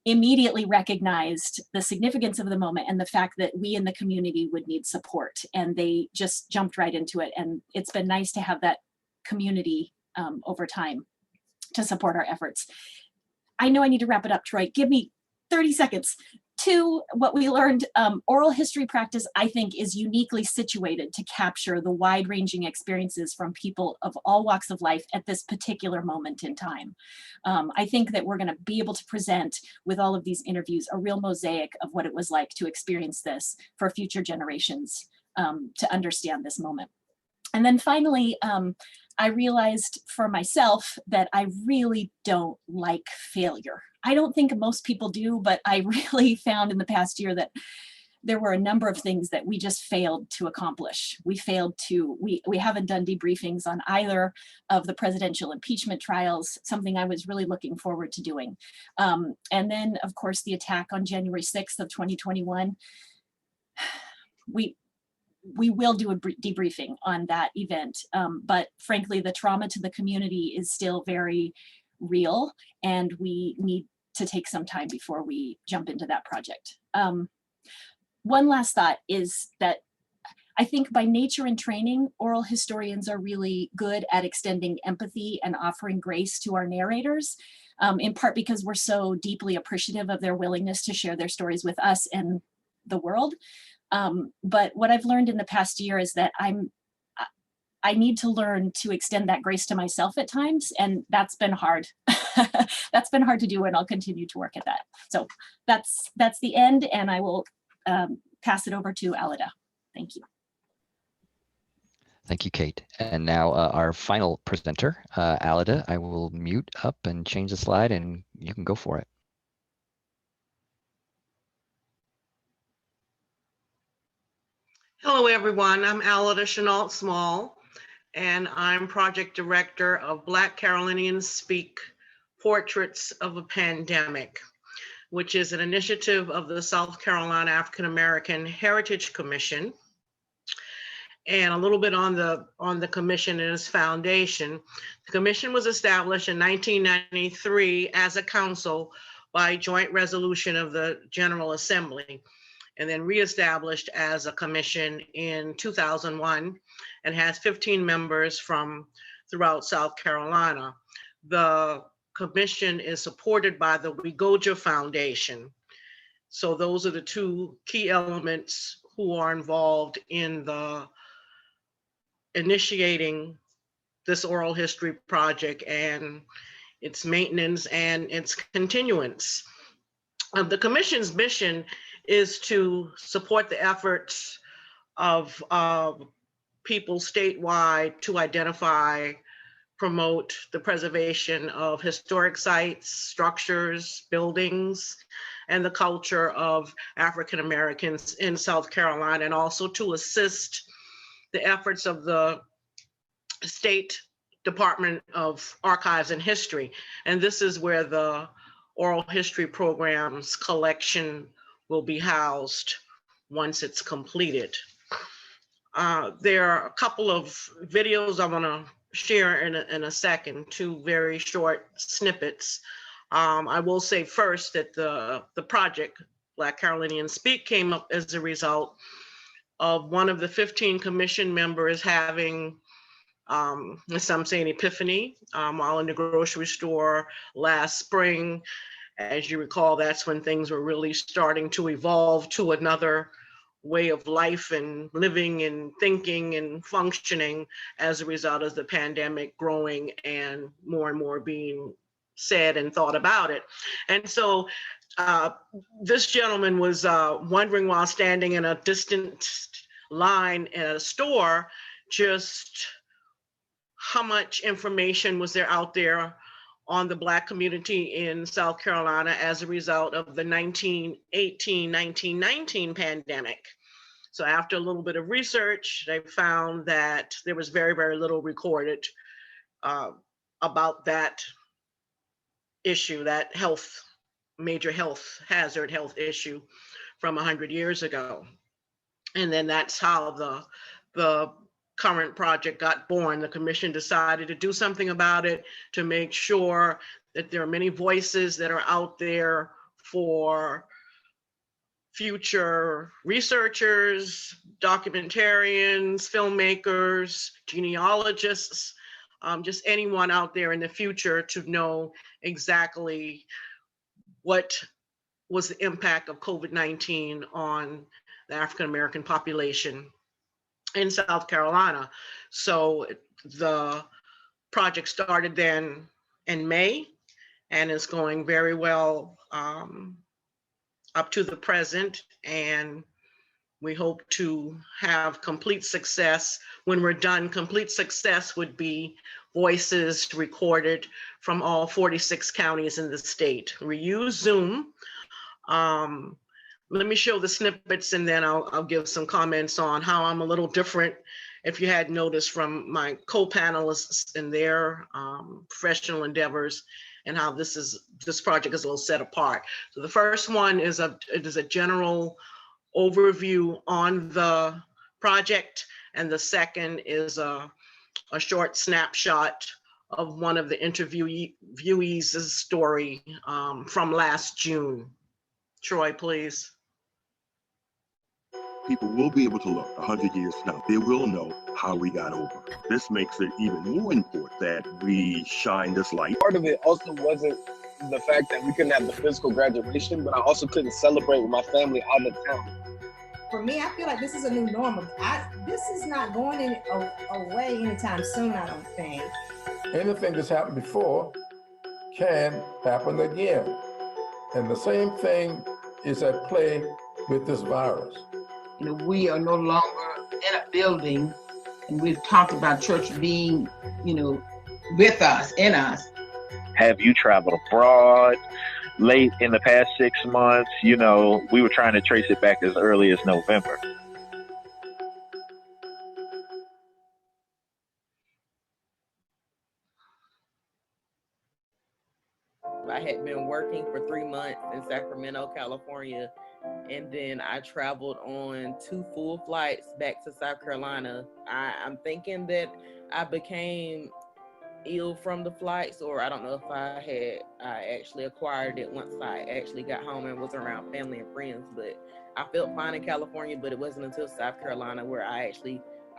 immediately recognized the significance of the moment and the fact that we in the community would need support, and they just jumped right into it. And it's been nice to have that community over time to support our efforts. I know I need to wrap it up, Troy. Give me 30 seconds. 2, what we learned, oral history practice, I think, is uniquely situated to capture the wide-ranging experiences from people of all walks of life at this particular moment in time. I think that we're going to be able to present with all of these interviews a real mosaic of what it was like to experience this for future generations to understand this moment. And then finally, I realized for myself that I really don't like failure. I don't think most people do, but I really found in the past year that there were a number of things that we just failed to accomplish. We haven't done debriefings on either of the presidential impeachment trials, something I was really looking forward to doing. And then, of course, the attack on January 6th of 2021. We will do a debriefing on that event, but frankly, the trauma to the community is still very real, and we need to take some time before we jump into that project. One last thought is that I think by nature and training, oral historians are really good at extending empathy and offering grace to our narrators, in part because we're so deeply appreciative of their willingness to share their stories with us and the world. But what I've learned in the past year is that I need to learn to extend that grace to myself at times, and that's been hard. That's been hard to do, and I'll continue to work at that. So that's the end, and I will pass it over to Alida. Thank you. Thank you, Kate. And now our final presenter, Alida, I will mute up and change the slide, and you can go for it. Hello, everyone. I'm Alida Chenault Small, and I'm project director of Black Carolinians Speak Portraits of a Pandemic, which is an initiative of the South Carolina African American Heritage Commission. And a little bit on the commission and its foundation. The commission was established in 1993 as a council by joint resolution of the General Assembly, and then reestablished as a commission in 2001, and has 15 members from throughout South Carolina. The commission is supported by the Wegoja Foundation. So those are the two key elements who are involved in the initiating this oral history project and its maintenance and its continuance. The commission's mission is to support the efforts of people statewide to identify, promote the preservation of historic sites, structures, buildings, and the culture of African Americans in South Carolina, and also to assist the efforts of the State Department of Archives and History. And this is where the oral history program's collection will be housed once it's completed. There are a couple of videos I want to share in a second, two very short snippets. I will say first that the project, Black Carolinians Speak, came up as a result of one of the 15 commission members having, some say, an epiphany while in the grocery store last spring. As you recall, that's when things were really starting to evolve to another way of life and living and thinking and functioning as a result of the pandemic growing and more being said and thought about it. And so this gentleman was wondering while standing in a distant line at a store, just how much information was there out there on the Black community in South Carolina as a result of the 1918-1919 pandemic. So after a little bit of research, they found that there was very, very little recorded about that issue, that major health hazard, health issue from 100 years ago. And then that's how the current project got born. The commission decided to do something about it, to make sure that there are many voices that are out there for future researchers, documentarians, filmmakers, genealogists, just anyone out there in the future to know exactly what was the impact of COVID-19 on the African American population in South Carolina. So the project started then in May and is going very well up to the present. And we hope to have complete success. When we're done, complete success would be voices recorded from all 46 counties in the state. We use Zoom. Let me show the snippets and then I'll give some comments on how I'm a little different, if you had noticed, from my co-panelists in their professional endeavors, and how this project is a little set apart. So the first one is a general overview on the project, and the second is a short snapshot of one of the interviewees' story from last June. Troy, please. People will be able to look 100 years from now. They will know how we got over. This makes it even more important that we shine this light. Part of it also wasn't the fact that we couldn't have the physical graduation, but I also couldn't celebrate with my family out of town. for me, I feel like this is a new normal. This is not going away anytime soon, I don't think. Anything that's happened before can happen again. And the same thing is at play with this virus. You know, we are no longer in a building, and we've talked about church being, you know, with us, in us. Have you traveled abroad late in the past 6 months? You know, we were trying to trace it back as early as November. I had been working for 3 months in Sacramento, California, and then I traveled on 2 full flights back to South Carolina. I'm thinking that I became ill from the flights, or I don't know if I actually acquired it once I actually got home and was around family and friends, but I felt fine in California, but it wasn't until South Carolina where I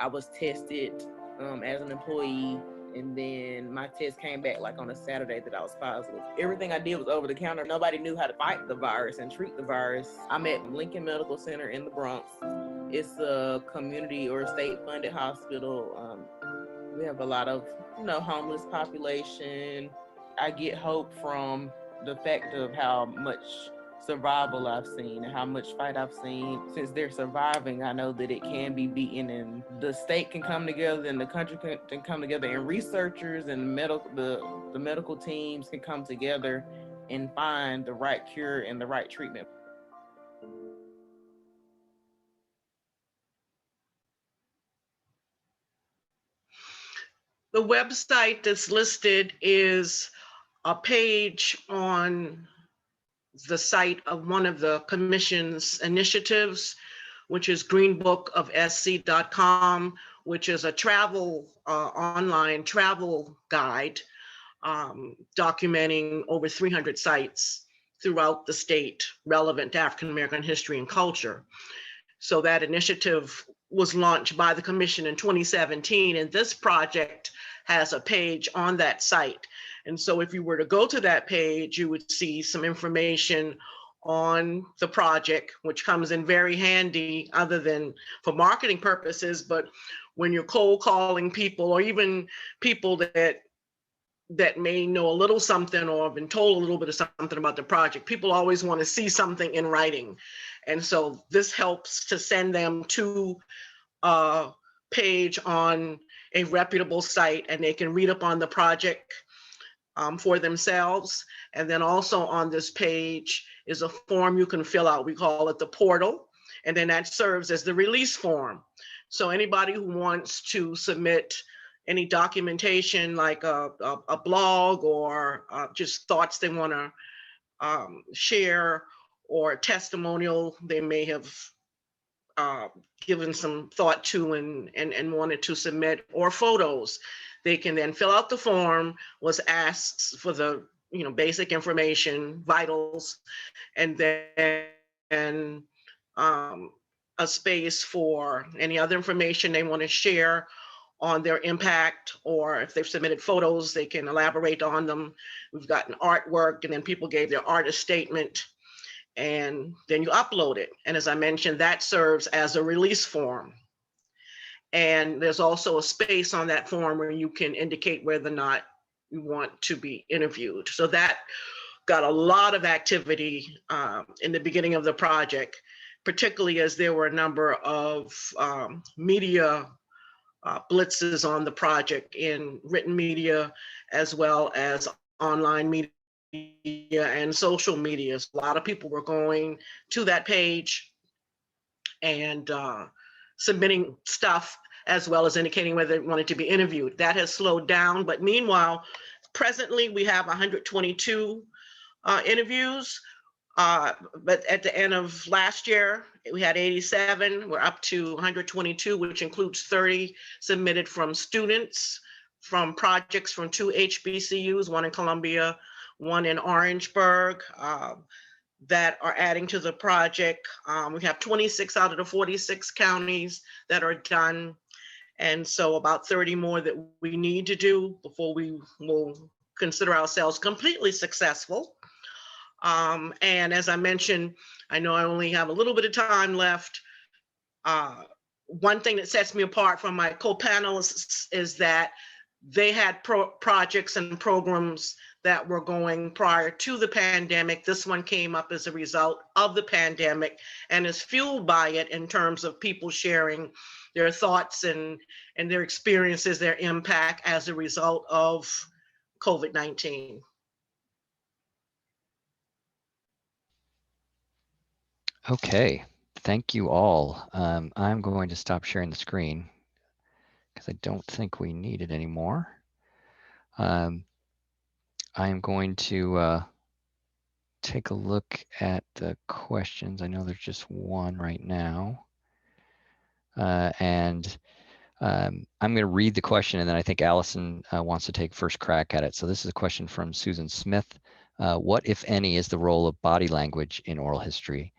was tested as an employee, and then my test came back like on a Saturday that I was positive. Everything I did was over the counter. Nobody knew how to fight the virus and treat the virus. I'm at Lincoln Medical Center in the Bronx. It's a community or state funded hospital. We have a lot of, you know, homeless population. I get hope from the fact of how much survival I've seen and how much fight I've seen. Since they're surviving, I know that it can be beaten, and the state can come together and the country can come together, and researchers and the medical teams can come together and find the right cure and the right treatment. The website that's listed is a page on the site of one of the commission's initiatives, which is greenbookofsc.com, which is a travel, online travel guide documenting over 300 sites throughout the state relevant to African American history and culture. So that initiative was launched by the commission in 2017, and this project has a page on that site. And so if you were to go to that page, you would see some information on the project, which comes in very handy other than for marketing purposes, but when you're cold calling people, or even people that may know a little something or have been told a little bit of something about the project, people always want to see something in writing. And so this helps to send them to a page on a reputable site, and they can read up on the project for themselves. And then also on this page is a form you can fill out. We call it the portal. And then that serves as the release form. So anybody who wants to submit any documentation, like a blog or just thoughts they want to share, or a testimonial they may have given some thought to and wanted to submit, or photos, they can then fill out the form, was asked for the basic information, vitals, and then a space for any other information they want to share on their impact, or if they've submitted photos, they can elaborate on them. We've gotten artwork, and then people gave their artist statement, and then you upload it. And as I mentioned, that serves as a release form. And there's also a space on that form where you can indicate whether or not you want to be interviewed. So that got a lot of activity in the beginning of the project, particularly as there were a number of media blitzes on the project, in written media as well as online media and social media. So a lot of people were going to that page and submitting stuff, as well as indicating whether they wanted to be interviewed. That has slowed down, but meanwhile, presently we have 122 interviews. But at the end of last year, we had 87. We're up to 122, which includes 30 submitted from students from projects from 2 HBCUs, one in Columbia, one in Orangeburg, that are adding to the project. We have 26 out of the 46 counties that are done. And so about 30 more that we need to do before we will consider ourselves completely successful. And as I mentioned, I know I only have a little bit of time left One thing that sets me apart from my co-panelists is that they had projects and programs that were going prior to the pandemic. This one came up as a result of the pandemic and is fueled by it in terms of people sharing their thoughts and their experiences, their impact as a result of COVID-19. Okay, thank you all. I'm going to stop sharing the screen because I don't think we need it anymore. I'm going to take a look at the questions. I know there's just one right now. I'm going to read the question, and then I think Allison wants to take first crack at it. So this is a question from Susan Smith. What, if any, is the role of body language in oral history?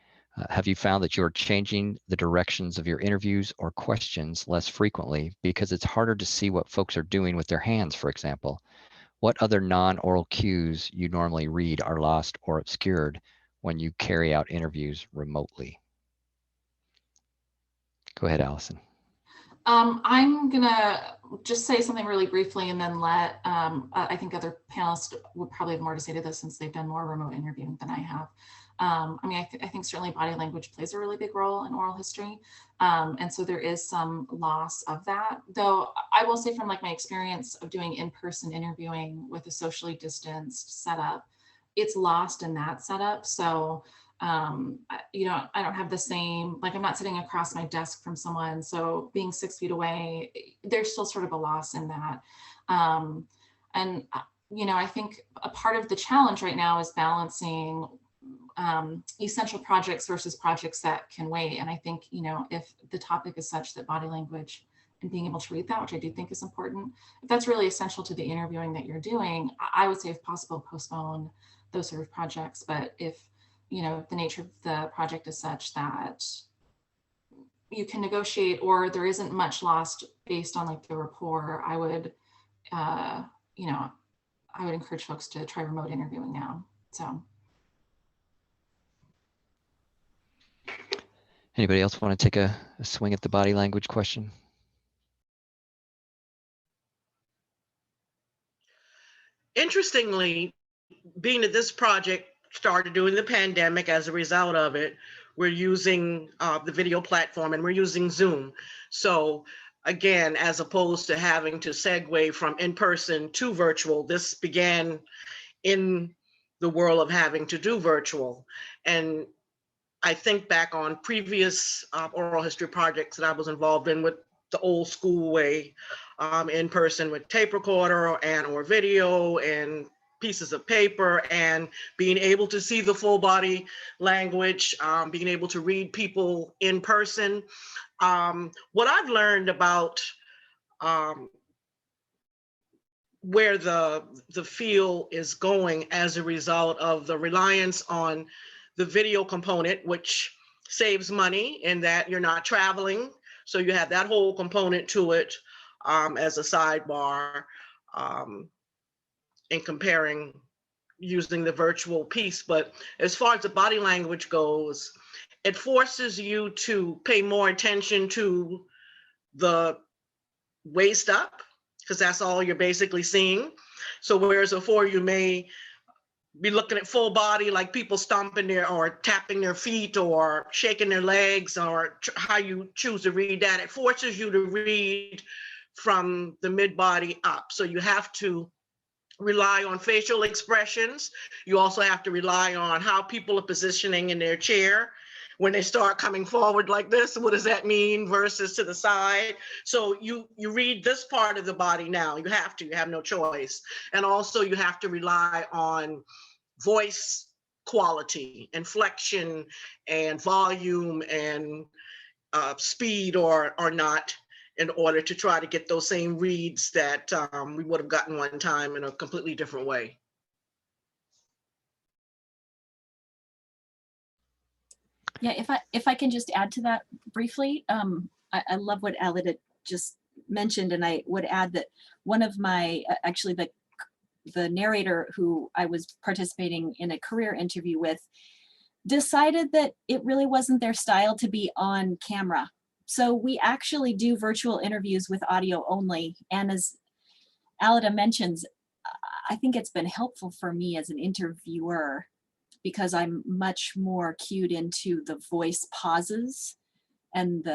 Have you found that you're changing the directions of your interviews or questions less frequently because it's harder to see what folks are doing with their hands, for example? What other non-oral cues you normally read are lost or obscured when you carry out interviews remotely? Go ahead, Allison. I'm gonna just say something really briefly and then let, I think other panelists would probably have more to say to this since they've done more remote interviewing than I have. I mean, I think certainly body language plays a really big role in oral history. And so there is some loss of that, though I will say from like my experience of doing in-person interviewing with a socially distanced setup, it's lost in that setup. So you know, I don't have the same, like I'm not sitting across my desk from someone. So being 6 feet away, there's still sort of a loss in that. You know, I think a part of the challenge right now is balancing essential projects versus projects that can wait. And I think, you know, if the topic is such that body language and being able to read that, which I do think is important, if that's really essential to the interviewing that you're doing, I would say if possible, postpone those sort of projects. But if, you know, the nature of the project is such that you can negotiate or there isn't much lost based on like the rapport, I would, you know, I would encourage folks to try remote interviewing now. So. Anybody else want to take a swing at the body language question? Interestingly, being that this project started during the pandemic, as a result of it, we're using the video platform and we're using Zoom. So again, as opposed to having to segue from in-person to virtual, this began in the world of having to do virtual. And I think back on previous oral history projects that I was involved in with the old school way, in person with tape recorder and or video and pieces of paper, and being able to see the full body language, being able to read people in person. What I've learned about where the field is going as a result of the reliance on the video component, which saves money in that you're not traveling. So you have that whole component to it as a sidebar in comparing using the virtual piece. But as far as the body language goes, it forces you to pay more attention to the waist up, because that's all you're basically seeing. So whereas before you may be looking at full body, like people stomping their or tapping their feet or shaking their legs, or how you choose to read that, it forces you to read from the mid body up. So you have to rely on facial expressions. You also have to rely on how people are positioning in their chair. When they start coming forward like this, what does that mean versus to the side? So you read this part of the body now. You have no choice. And also you have to rely on voice quality, inflection, and volume, and speed or not, in order to try to get those same reads that we would have gotten one time in a completely different way. Yeah, if I can just add to that briefly, I love what Alida just mentioned, and I would add that one of my, actually the narrator who I was participating in a career interview with decided that it really wasn't their style to be on camera So we actually do virtual interviews with audio only. And as Alida mentions, I think it's been helpful for me as an interviewer because I'm much more cued into the voice pauses and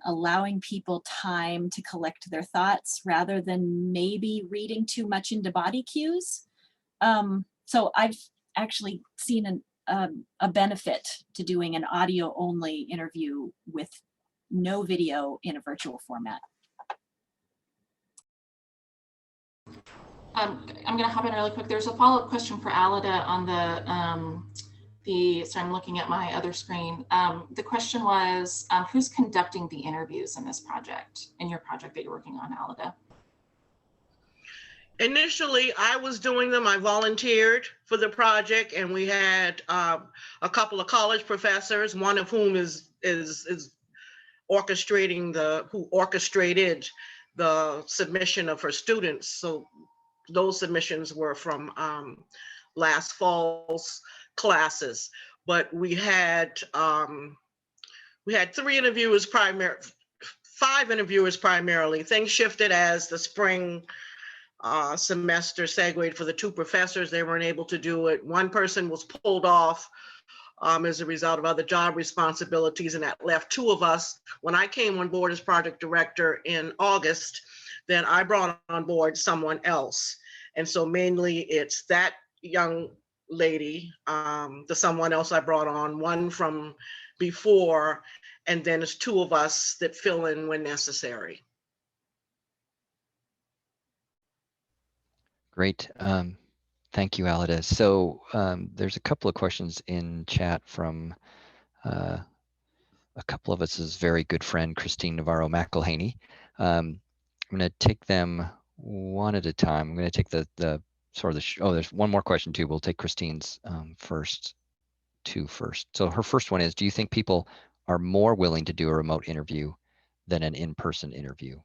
allowing people time to collect their thoughts rather than maybe reading too much into body cues. So I've actually seen a benefit to doing an audio only interview with no video in a virtual format. I'm going to hop in really quick. There's a follow-up question for Alida on so I'm looking at my other screen. The question was, who's conducting the interviews in this project, in your project that you're working on, Alida? Initially, I was doing them. I volunteered for the project, and we had a couple of college professors, one of whom is who orchestrated the submission of her students. So those submissions were from last fall's classes, but we had 5 interviewers primarily. Things shifted as the spring semester segued for the 2 professors. They weren't able to do it. One person was pulled off as a result of other job responsibilities, and that left 2 of us. When I came on board as project director in August, then I brought on board someone else. And so mainly it's that young lady, the someone else I brought on, one from before, and then it's 2 of us that fill in when necessary. Great. Thank you, Alida. So there's a couple of questions in chat from a couple of us' very good friend, Christine Navarro-McElhaney. I'm going to take them one at a time. I'm going to take the there's one more question too. We'll take Christine's first. So her first one is, do you think people are more willing to do a remote interview than an in-person interview?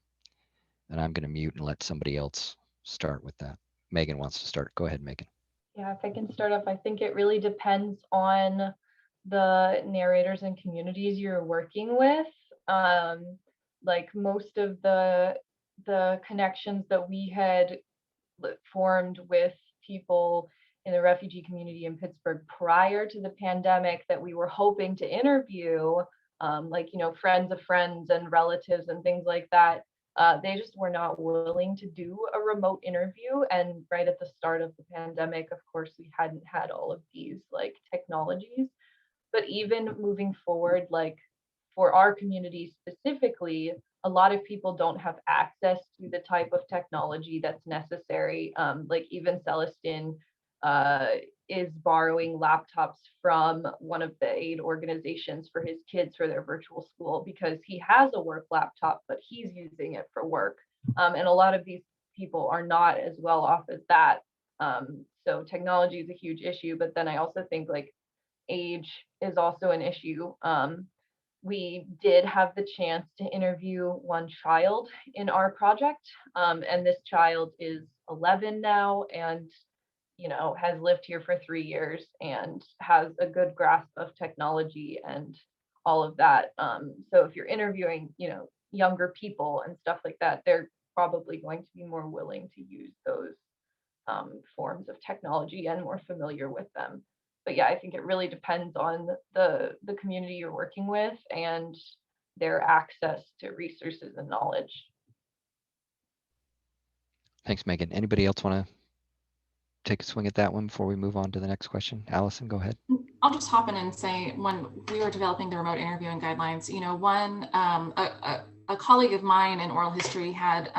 And I'm going to mute and let somebody else start with that. Megan wants to start. Go ahead, Megan. Yeah, if I can start off, I think it really depends on the narrators and communities you're working with. Like most of the connections that we had formed with people in the refugee community in Pittsburgh prior to the pandemic that we were hoping to interview, like, friends of friends and relatives and things like that, they just were not willing to do a remote interview. And right at the start of the pandemic, of course, we hadn't had all of these like technologies. But even moving forward, like for our community specifically, a lot of people don't have access to the type of technology that's necessary. Like even Celestin is borrowing laptops from one of the aid organizations for his kids for their virtual school because he has a work laptop, but he's using it for work. And a lot of these people are not as well off as that. So technology is a huge issue, but then I also think like age is also an issue. We did have the chance to interview one child in our project, and this child is 11 now and has lived here for 3 years and has a good grasp of technology and all of that. So if you're interviewing, younger people and stuff like that, they're probably going to be more willing to use those forms of technology and more familiar with them. But yeah, I think it really depends on the community you're working with and their access to resources and knowledge. Thanks, Megan. Anybody else want to take a swing at that one before we move on to the next question? Allison, go ahead. I'll just hop in and say, when we were developing the remote interviewing guidelines, a colleague of mine in oral history had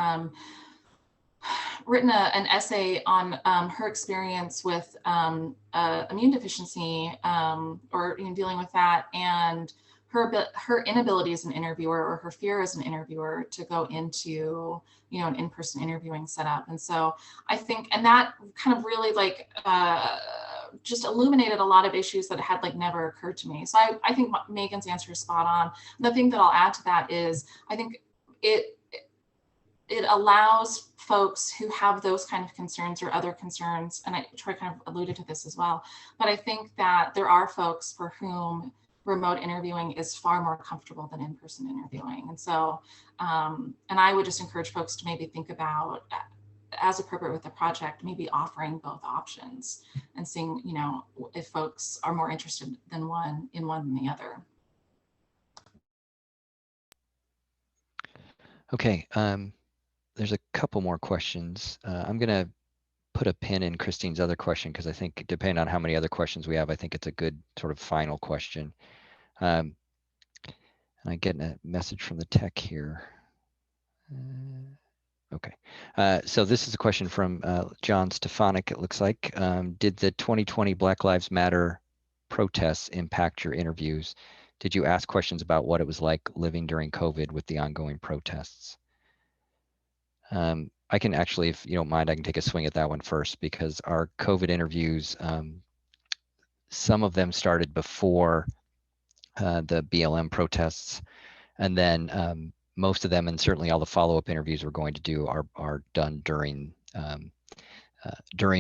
written an essay on her experience with immune deficiency or dealing with that, and her inability as an interviewer or her fear as an interviewer to go into an in-person interviewing setup. And so I think, and that kind of really just illuminated a lot of issues that had never occurred to me. So I think Megan's answer is spot on. The thing that I'll add to that is I think it allows folks who have those kind of concerns or other concerns, and Troy kind of alluded to this as well, but I think that there are folks for whom remote interviewing is far more comfortable than in-person interviewing. And so, and I would just encourage folks to maybe think about, as appropriate with the project, maybe offering both options and seeing, you know, if folks are more interested in one than the other. Okay, there's a couple more questions. I'm gonna put a pin in Christine's other question because I think depending on how many other questions we have, I think it's a good sort of final question. And I get a message from the tech here. Okay, so this is a question from John Stefanik, it looks like. Did the 2020 Black Lives Matter protests impact your interviews? Did you ask questions about what it was like living during COVID with the ongoing protests? I can actually, if you don't mind, I can take a swing at that one first, because our COVID interviews, some of them started before the BLM protests, and then most of them, and certainly all the follow-up interviews we're going to do, are done during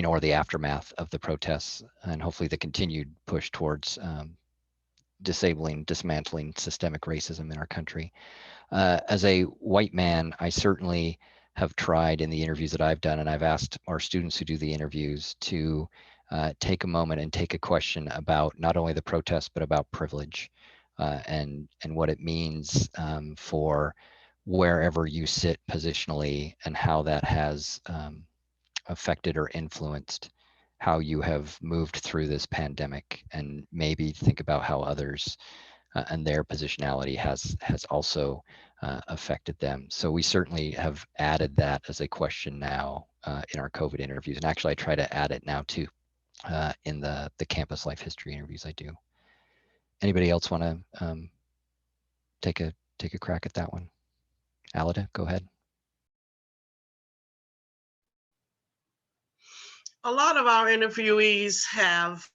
or the aftermath of the protests, and hopefully the continued push towards dismantling systemic racism in our country. As a white man, I certainly have tried in the interviews that I've done, and I've asked our students who do the interviews to take a moment and take a question about not only the protests, but about privilege and what it means for wherever you sit positionally, and how that has affected or influenced how you have moved through this pandemic, and maybe think about how others and their positionality has also affected them. So we certainly have added that as a question now in our COVID interviews. And actually I try to add it now too in the campus life history interviews I do. Anybody else want to take a crack at that one? Alida, go ahead. A lot of our interviewees have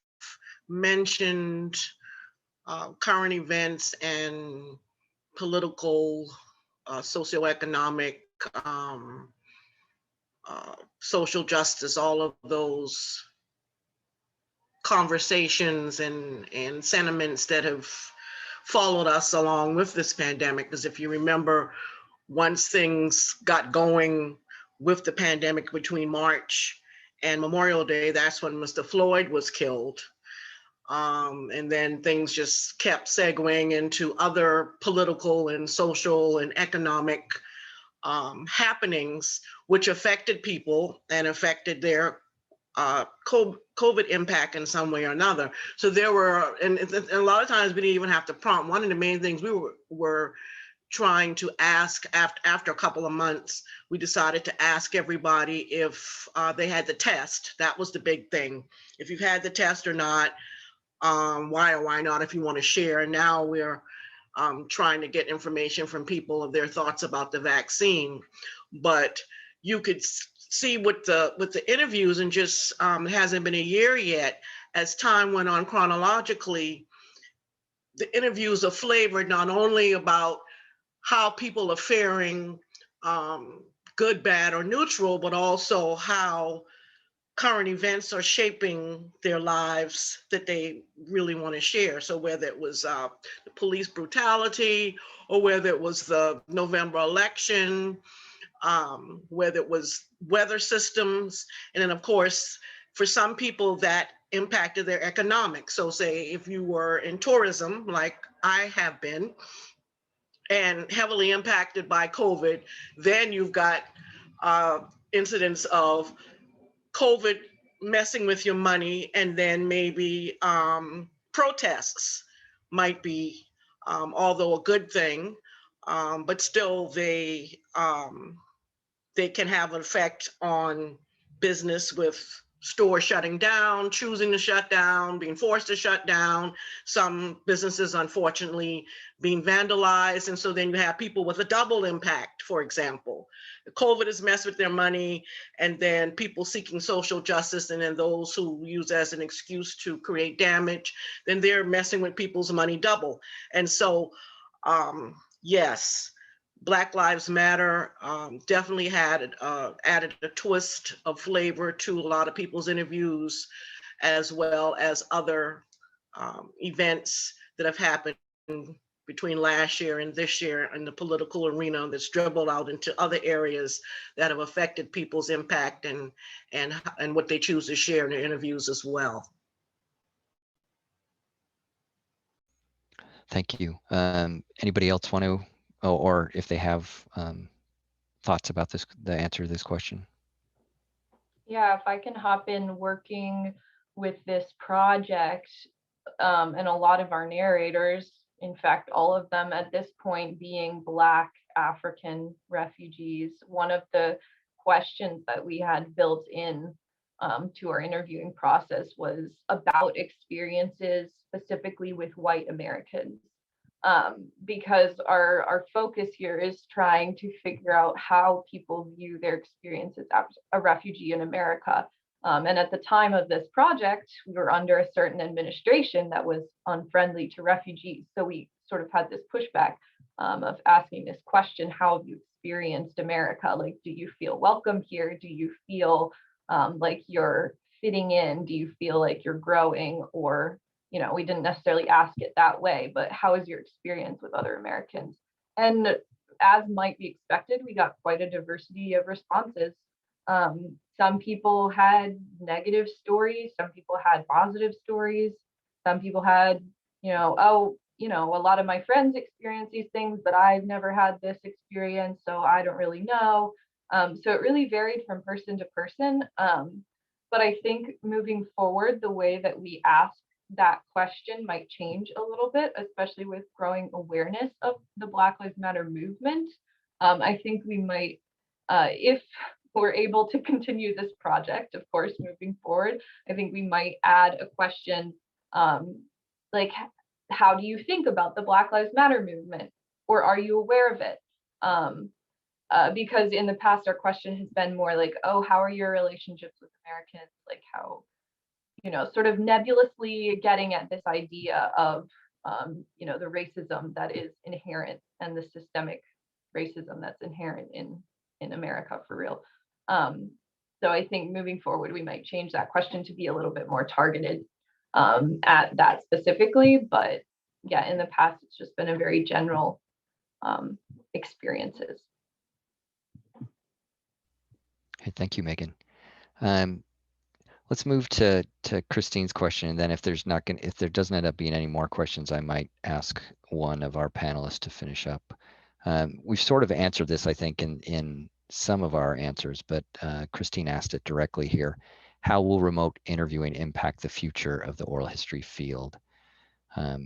mentioned current events and political, socioeconomic, social justice, all of those conversations and sentiments that have followed us along with this pandemic. Because if you remember, once things got going with the pandemic between March and Memorial Day, that's when Mr. Floyd was killed. And then things just kept segueing into other political and social and economic happenings, which affected people and affected their COVID impact in some way or another. So there were, and a lot of times we didn't even have to prompt. One of the main things we were trying to ask after a couple of months, we decided to ask everybody if they had the test. That was the big thing. If you've had the test or not, why or why not, if you want to share. And now we're trying to get information from people of their thoughts about the vaccine. But you could see with the interviews, and just it hasn't been a year yet, as time went on chronologically, the interviews are flavored not only about how people are faring, good, bad, or neutral, but also how current events are shaping their lives that they really want to share. So whether it was the police brutality, or whether it was the November election, whether it was weather systems, and then of course, for some people that impacted their economics. So say if you were in tourism, like I have been, and heavily impacted by COVID, then you've got incidents of COVID messing with your money, and then maybe protests might be, although a good thing, but still they can have an effect on business, with stores shutting down, choosing to shut down, being forced to shut down, some businesses unfortunately being vandalized. And so then you have people with a double impact. For example, COVID has messed with their money, and then people seeking social justice, and then those who use as an excuse to create damage, then they're messing with people's money double. And so, yes, Black Lives Matter definitely had added a twist of flavor to a lot of people's interviews, as well as other events that have happened between last year and this year in the political arena that's dribbled out into other areas that have affected people's impact and what they choose to share in their interviews as well. Thank you. Anybody else want to, or if they have thoughts about this, the answer to this question? Yeah, if I can hop in, working with this project, and a lot of our narrators, in fact, all of them at this point being Black African refugees, one of the questions that we had built in to our interviewing process was about experiences specifically with white Americans. Because our focus here is trying to figure out how people view their experiences as a refugee in America. And at the time of this project, we were under a certain administration that was unfriendly to refugees. So we sort of had this pushback of asking this question: how have you experienced America? Like, do you feel welcome here? Do you feel like you're fitting in? Do you feel like you're growing? Or, you know, we didn't necessarily ask it that way, but how is your experience with other Americans? And as might be expected, we got quite a diversity of responses. Some people had negative stories, some people had positive stories, some people had, you know, oh, you know, a lot of my friends experience these things, but I've never had this experience, so I don't really know. So it really varied from person to person. But I think moving forward, the way that we ask that question might change a little bit, especially with growing awareness of the Black Lives Matter movement. I think we might, if we're able to continue this project, of course, moving forward, I think we might add a question like, how do you think about the Black Lives Matter movement? Or are you aware of it? Because in the past, our question has been more like, oh, how are your relationships with Americans? Like how, you know, sort of nebulously getting at this idea of, you know, the racism that is inherent and the systemic racism that's inherent in America for real. So I think moving forward, we might change that question to be a little bit more targeted at that specifically. But yeah, in the past, it's just been a very general experiences. Okay, thank you, Megan. Let's move to Christine's question, and then if there doesn't end up being any more questions, I might ask one of our panelists to finish up. We've sort of answered this, I think, in some of our answers, but Christine asked it directly here. How will remote interviewing impact the future of the oral history field? I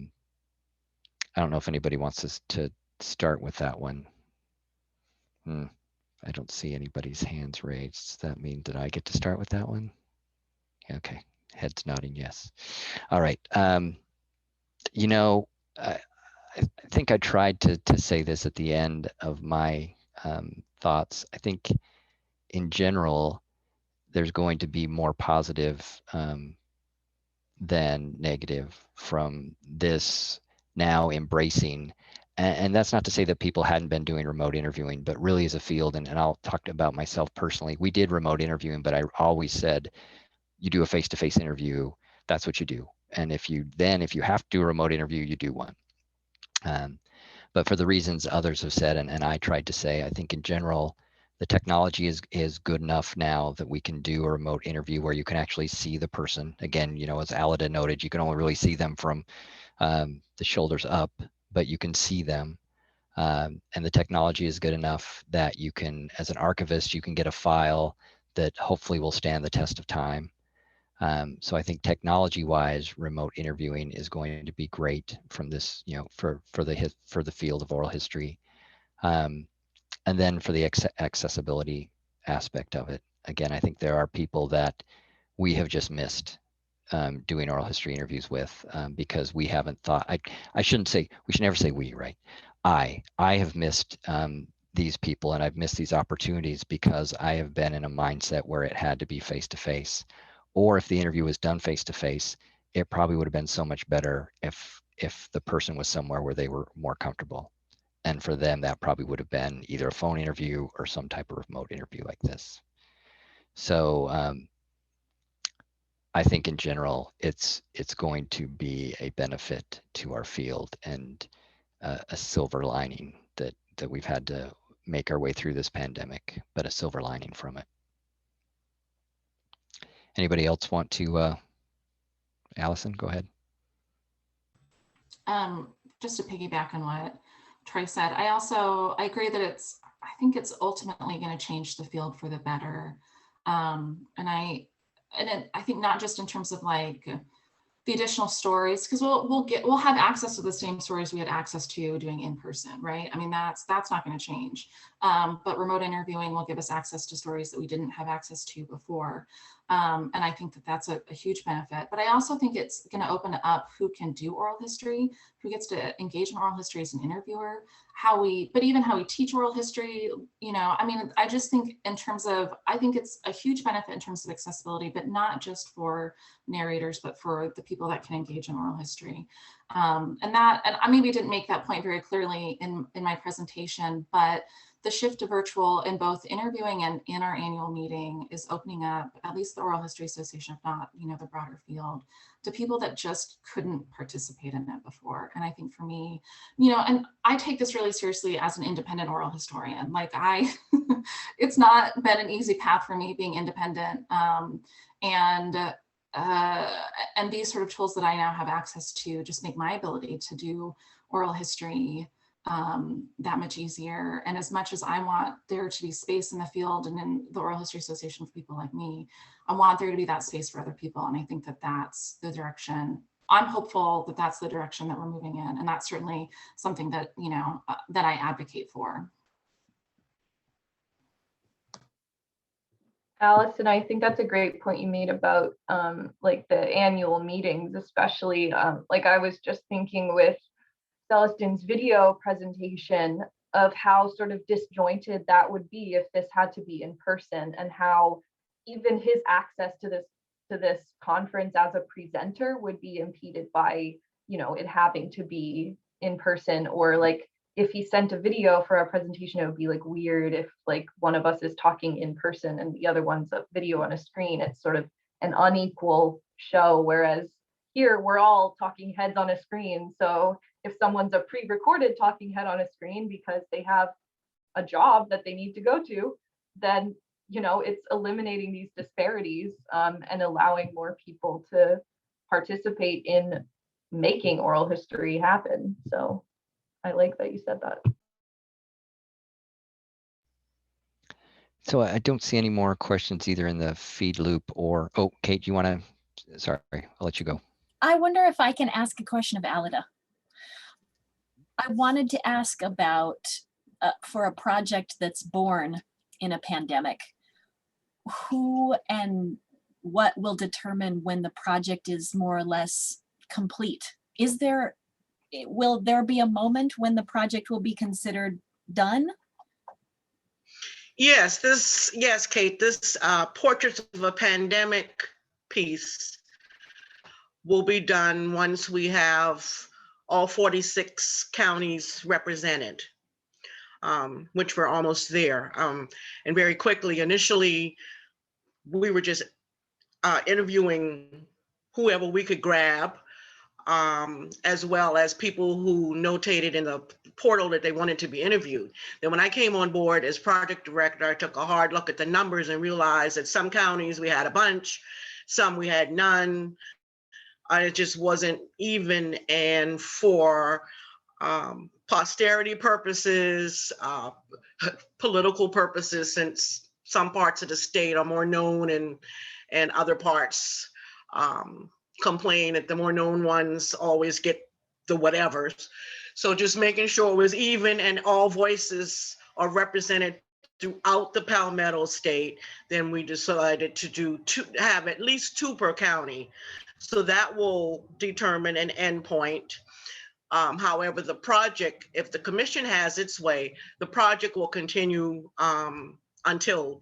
don't know if anybody wants to start with that one. I don't see anybody's hands raised. Does that mean that I get to start with that one? Okay, heads nodding yes. All right. You know, I think I tried to say this at the end of my thoughts. I think in general, there's going to be more positive than negative from this now embracing. And that's not to say that people hadn't been doing remote interviewing, but really as a field, and I'll talk about myself personally, we did remote interviewing, but I always said, you do a face-to-face interview, that's what you do. And if you have to do a remote interview, you do one. But for the reasons others have said, and I tried to say, I think in general, the technology is good enough now that we can do a remote interview where you can actually see the person. Again, you know, as Alida noted, you can only really see them from the shoulders up, but you can see them. And the technology is good enough that you can, as an archivist, you can get a file that hopefully will stand the test of time. So I think technology-wise, remote interviewing is going to be great from this, you know, for the field of oral history. And then for the accessibility aspect of it, again, I think there are people that we have just missed doing oral history interviews with because we haven't thought. I shouldn't say, we should never say we, right? I have missed these people, and I've missed these opportunities because I have been in a mindset where it had to be face-to-face. Or if the interview was done face-to-face, it probably would have been so much better if the person was somewhere where they were more comfortable. And for them, that probably would have been either a phone interview or some type of remote interview like this. So I think in general, it's going to be a benefit to our field and a silver lining that we've had to make our way through this pandemic, but a silver lining from it. Anybody else want to, Allison, go ahead. Just to piggyback on what Troy said, I agree that I think it's ultimately going to change the field for the better. I think not just in terms of like the additional stories, because we'll have access to the same stories we had access to doing in person, right? I mean, that's not going to change. But remote interviewing will give us access to stories that we didn't have access to before. And I think that that's a huge benefit. But I also think it's going to open up who can do oral history, who gets to engage in oral history as an interviewer, but even how we teach oral history, you know, I mean, I just think in terms of, I think it's a huge benefit in terms of accessibility, but not just for narrators, but for the people that can engage in oral history. And I maybe didn't make that point very clearly in my presentation, but the shift to virtual in both interviewing and in our annual meeting is opening up at least the Oral History Association, if not, you know, the broader field, to people that just couldn't participate in it before. And I think for me, you know, and I take this really seriously as an independent oral historian. Like it's not been an easy path for me being independent. And these sort of tools that I now have access to just make my ability to do oral history that much easier. And as much as I want there to be space in the field and in the Oral History Association for people like me, I want there to be that space for other people. And I think that that's the direction. I'm hopeful that that's the direction that we're moving in. And that's certainly something that, you know, that I advocate for. Allison, I think that's a great point you made about like the annual meetings, especially like I was just thinking with Celestin's video presentation of how sort of disjointed that would be if this had to be in person, and how even his access to this conference as a presenter would be impeded by, you know, it having to be in person. Or like if he sent a video for a presentation, it would be like weird if like one of us is talking in person and the other one's a video on a screen. It's sort of an unequal show, whereas here we're all talking heads on a screen. So if someone's a pre-recorded talking head on a screen because they have a job that they need to go to, then, you know, it's eliminating these disparities and allowing more people to participate in making oral history happen. So I like that you said that. So I don't see any more questions either in the feed loop or, oh, Kate, you want to, sorry, I'll let you go. I wonder if I can ask a question of Alida. I wanted to ask about, for a project that's born in a pandemic, who and what will determine when the project is more or less complete? Will there be a moment when the project will be considered done? Yes, Kate, this Portraits of a Pandemic piece will be done once we have all 46 counties represented, which we're almost there. And very quickly, initially, we were just interviewing whoever we could grab, as well as people who notated in the portal that they wanted to be interviewed. Then when I came on board as project director, I took a hard look at the numbers and realized that some counties we had a bunch, some we had none. It just wasn't even, and for posterity purposes, political purposes, since some parts of the state are more known and other parts complain that the more known ones always get the whatevers. So just making sure it was even and all voices are represented throughout the Palmetto state, then we decided to have at least 2 per county. So that will determine an endpoint. However, the project, if the commission has its way, the project will continue until ...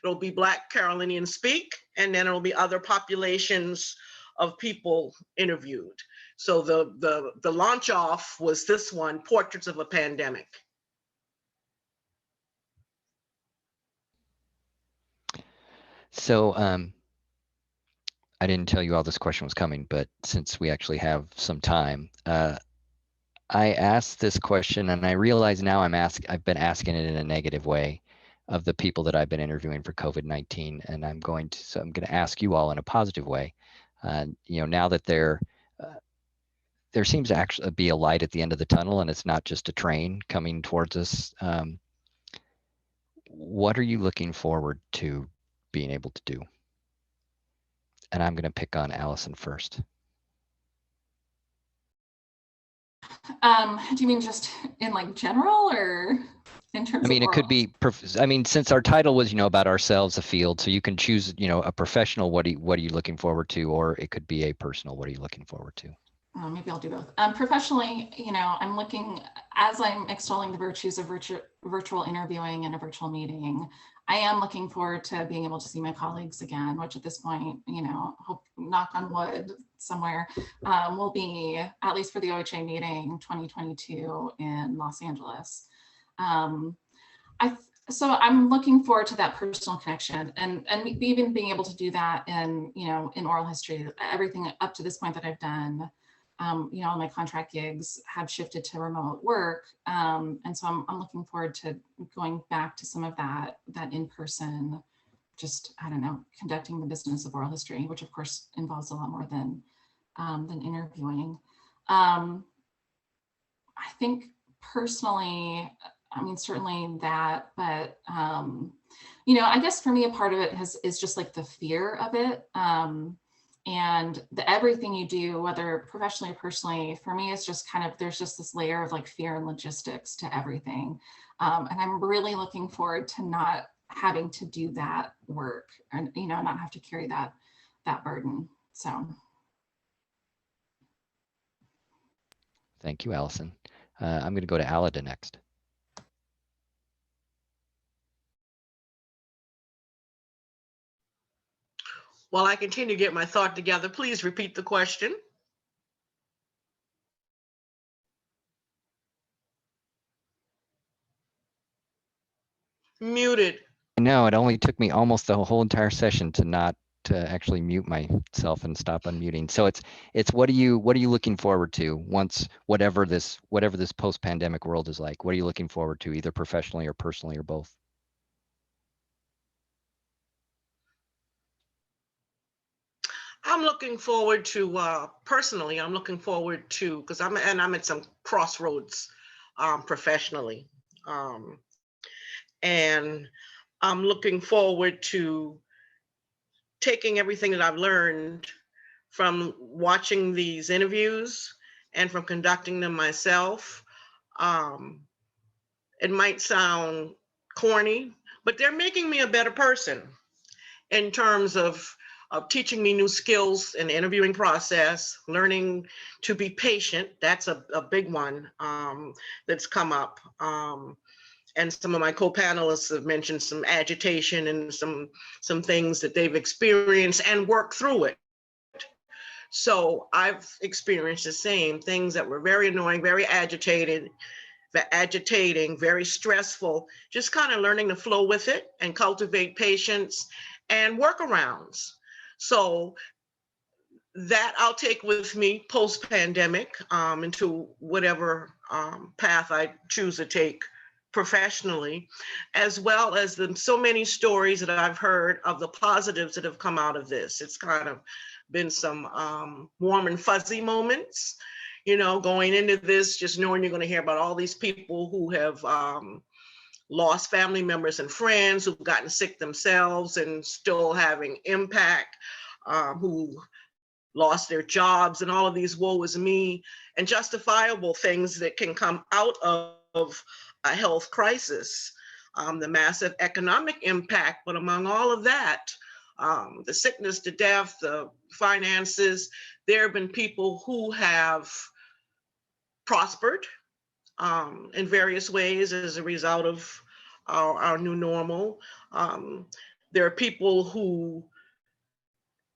It'll be Black Carolinian speak, and then it'll be other populations of people interviewed. So the launch off was this one, Portraits of a Pandemic. So I didn't tell you all this question was coming, but since we actually have some time, I asked this question and I realize now I've been asking it in a negative way of the people that I've been interviewing for COVID-19. And I'm going to ask you all in a positive way. Now that there seems to actually be a light at the end of the tunnel and it's not just a train coming towards us. What are you looking forward to being able to do? And I'm going to pick on Allison first. Do you mean just in like general or in terms of it could be, since our title was, about ourselves, a field, so you can choose, a professional, what are you looking forward to? Or it could be a personal, what are you looking forward to? Maybe I'll do both. Professionally, I'm looking, as I'm extolling the virtues of virtual interviewing and a virtual meeting, I am looking forward to being able to see my colleagues again, which at this point, hope, knock on wood somewhere, will be, at least for the OHA meeting 2022 in Los Angeles. So I'm looking forward to that personal connection and even being able to do that in, in oral history. Everything up to this point that I've done, all my contract gigs have shifted to remote work. And so I'm looking forward to going back to some of that in person, just, I don't know, conducting the business of oral history, which of course involves a lot more than interviewing. I think personally, certainly that, but, I guess for me, a part of it is just like the fear of it. And everything you do, whether professionally or personally, for me, it's just kind of, there's just this layer of like fear and logistics to everything. And I'm really looking forward to not having to do that work and, not have to carry that burden. So. Thank you, Allison. I'm going to go to Alida next. While I continue to get my thought together, please repeat the question. Muted. No, it only took me almost the whole entire session to actually mute myself and stop unmuting. So it's what are you looking forward to once whatever this post-pandemic world is like? What are you looking forward to, either professionally or personally or both? I'm looking forward to, personally, I'm looking forward to, because I'm at some crossroads professionally. And I'm looking forward to taking everything that I've learned from watching these interviews and from conducting them myself. It might sound corny, but they're making me a better person in terms of teaching me new skills in the interviewing process, learning to be patient. That's a big one that's come up. And some of my co-panelists have mentioned some agitation and some things that they've experienced and worked through it. So I've experienced the same things that were very annoying, very agitating, very stressful, just kind of learning to flow with it and cultivate patience and workarounds. So that I'll take with me post-pandemic into whatever path I choose to take professionally, as well as so many stories that I've heard of the positives that have come out of this. It's kind of been some warm and fuzzy moments, going into this, just knowing you're going to hear about all these people who have lost family members and friends, who've gotten sick themselves and still having impact, who lost their jobs, and all of these woe is me and justifiable things that can come out of a health crisis, the massive economic impact, but among all of that, the sickness, the death, the finances, there have been people who have prospered in various ways as a result of our new normal. There are people who,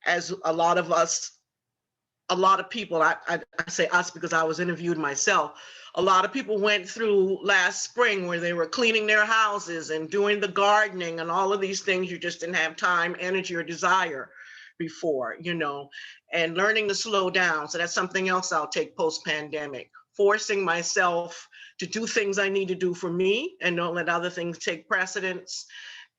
as a lot of people, I say us because I was interviewed myself, a lot of people went through last spring where they were cleaning their houses and doing the gardening and all of these things you just didn't have time, energy, or desire before, and learning to slow down. So that's something else I'll take post-pandemic, forcing myself to do things I need to do for me and don't let other things take precedence,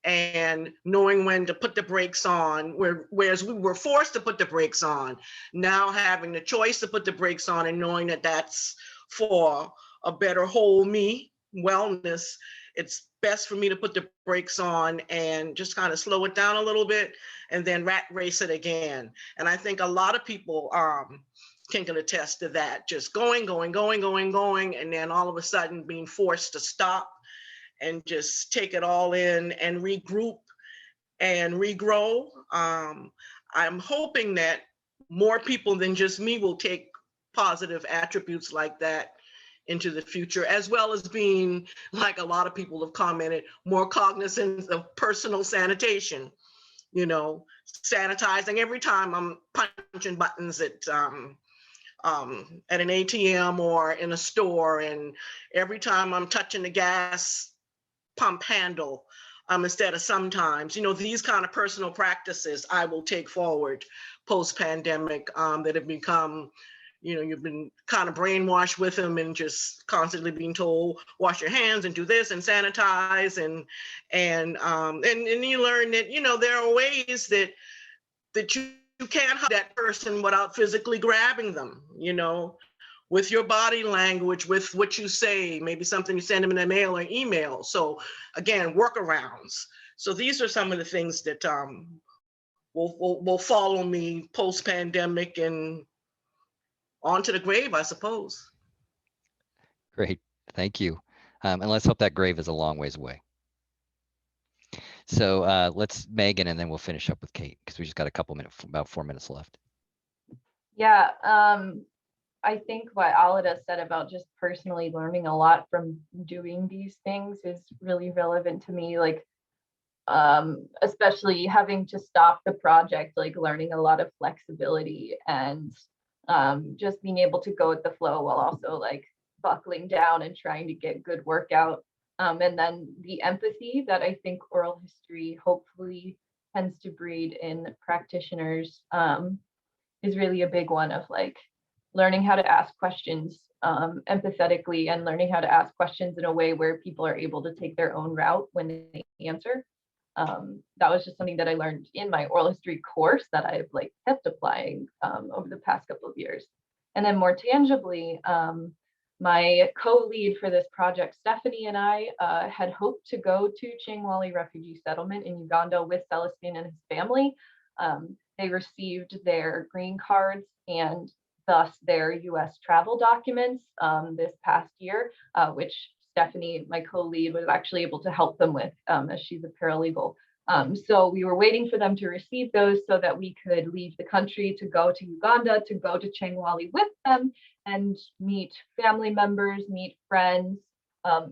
and knowing when to put the brakes on, whereas we were forced to put the brakes on, now having the choice to put the brakes on and knowing that that's for a better whole me wellness. It's best for me to put the brakes on and just kind of slow it down a little bit and then rat race it again. And I think a lot of people can attest to that, just going, and then all of a sudden being forced to stop and just take it all in and regroup and regrow. I'm hoping that more people than just me will take positive attributes like that into the future, as well as being, like a lot of people have commented, more cognizant of personal sanitation, sanitizing every time I'm punching buttons at an ATM or in a store, and every time I'm touching the gas pump handle, instead of sometimes, these kind of personal practices I will take forward post-pandemic, that have become, you've been kind of brainwashed with them and just constantly being told, wash your hands and do this and sanitize, and you learn that, there are ways that you can't hug that person without physically grabbing them, with your body language, with what you say, maybe something you send them in a mail or email. So again, workarounds. So these are some of the things that will follow me post-pandemic and on to the grave, I suppose. Great, thank you. And let's hope that grave is a long ways away. So let's Megan, and then we'll finish up with Kate, because we just got a couple minutes, about 4 minutes left. Yeah, I think what Alida said about just personally learning a lot from doing these things is really relevant to me. Like, especially having to stop the project, like learning a lot of flexibility and just being able to go with the flow while also like buckling down and trying to get good workout. And then the empathy that I think oral history hopefully tends to breed in practitioners is really a big one, of like learning how to ask questions empathetically and learning how to ask questions in a way where people are able to take their own route when they answer. That was just something that I learned in my oral history course that I've like kept applying over the past couple of years. And then more tangibly, my co-lead for this project, Stephanie, and I had hoped to go to Changwali Refugee Settlement in Uganda with Celestin and his family. They received their green cards and thus their US travel documents this past year, which Stephanie, my co-lead, was actually able to help them with as she's a paralegal. So we were waiting for them to receive those so that we could leave the country to go to Uganda, to go to Changwali with them and meet family members, meet friends,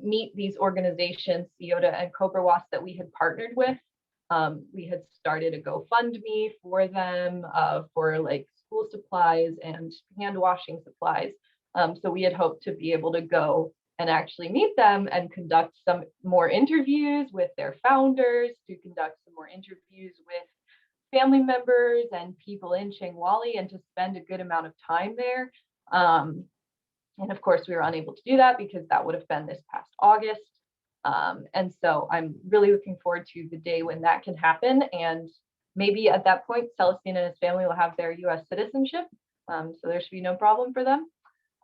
meet these organizations, CIOTA and COBRAWAS, that we had partnered with. We had started a GoFundMe for them for like school supplies and hand washing supplies. So we had hoped to be able to go and actually meet them and conduct some more interviews with their founders, to conduct some more interviews with family members and people in Changwali, and to spend a good amount of time there. And of course, we were unable to do that because that would have been this past August. And so I'm really looking forward to the day when that can happen. And maybe at that point, Celestin and his family will have their US citizenship. So there should be no problem for them.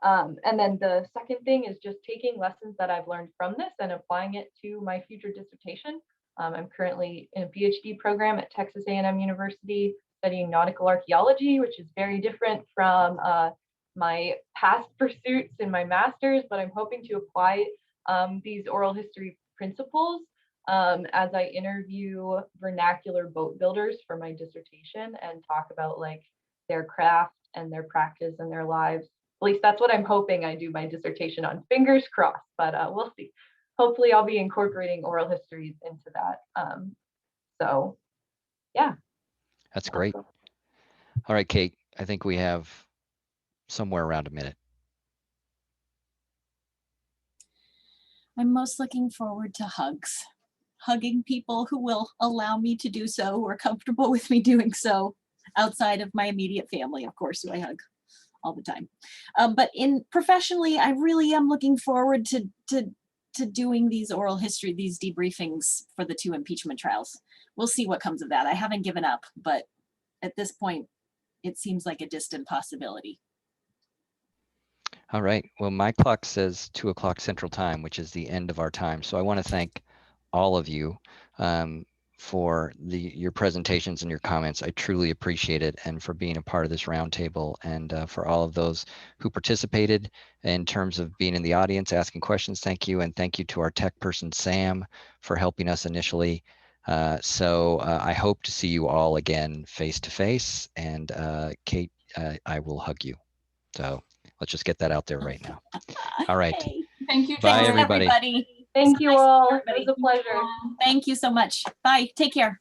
And then the second thing is just taking lessons that I've learned from this and applying it to my future dissertation. I'm currently in a PhD program at Texas A&M University studying nautical archaeology, which is very different from my past pursuits in my master's, but I'm hoping to apply these oral history principles as I interview vernacular boat builders for my dissertation and talk about like their craft and their practice and their lives. At least that's what I'm hoping I do my dissertation on. Fingers crossed, but we'll see. Hopefully I'll be incorporating oral histories into that. So yeah. That's great. All right, Kate, I think we have somewhere around a minute. I'm most looking forward to hugs. Hugging people who will allow me to do so, who are comfortable with me doing so. outside of my immediate family, of course, who I hug all the time. But professionally, I really am looking forward to doing these oral history, these debriefings for the 2 impeachment trials. We'll see what comes of that. I haven't given up, but at this point, it seems like a distant possibility. All right. Well, my clock says 2 o'clock Central Time, which is the end of our time. So I want to thank all of you for your presentations and your comments. I truly appreciate it, and for being a part of this roundtable, and for all of those who participated in terms of being in the audience, asking questions. Thank you, and thank you to our tech person, Sam, for helping us initially. So I hope to see you all again face to face, and Kate, I will hug you. So let's just get that out there right now. All right. Hey. Thank you. Bye, Thanks, everybody. everybody. Thank you Nice to all. meet It was everybody. a pleasure. Thank you so much. Bye. Take care.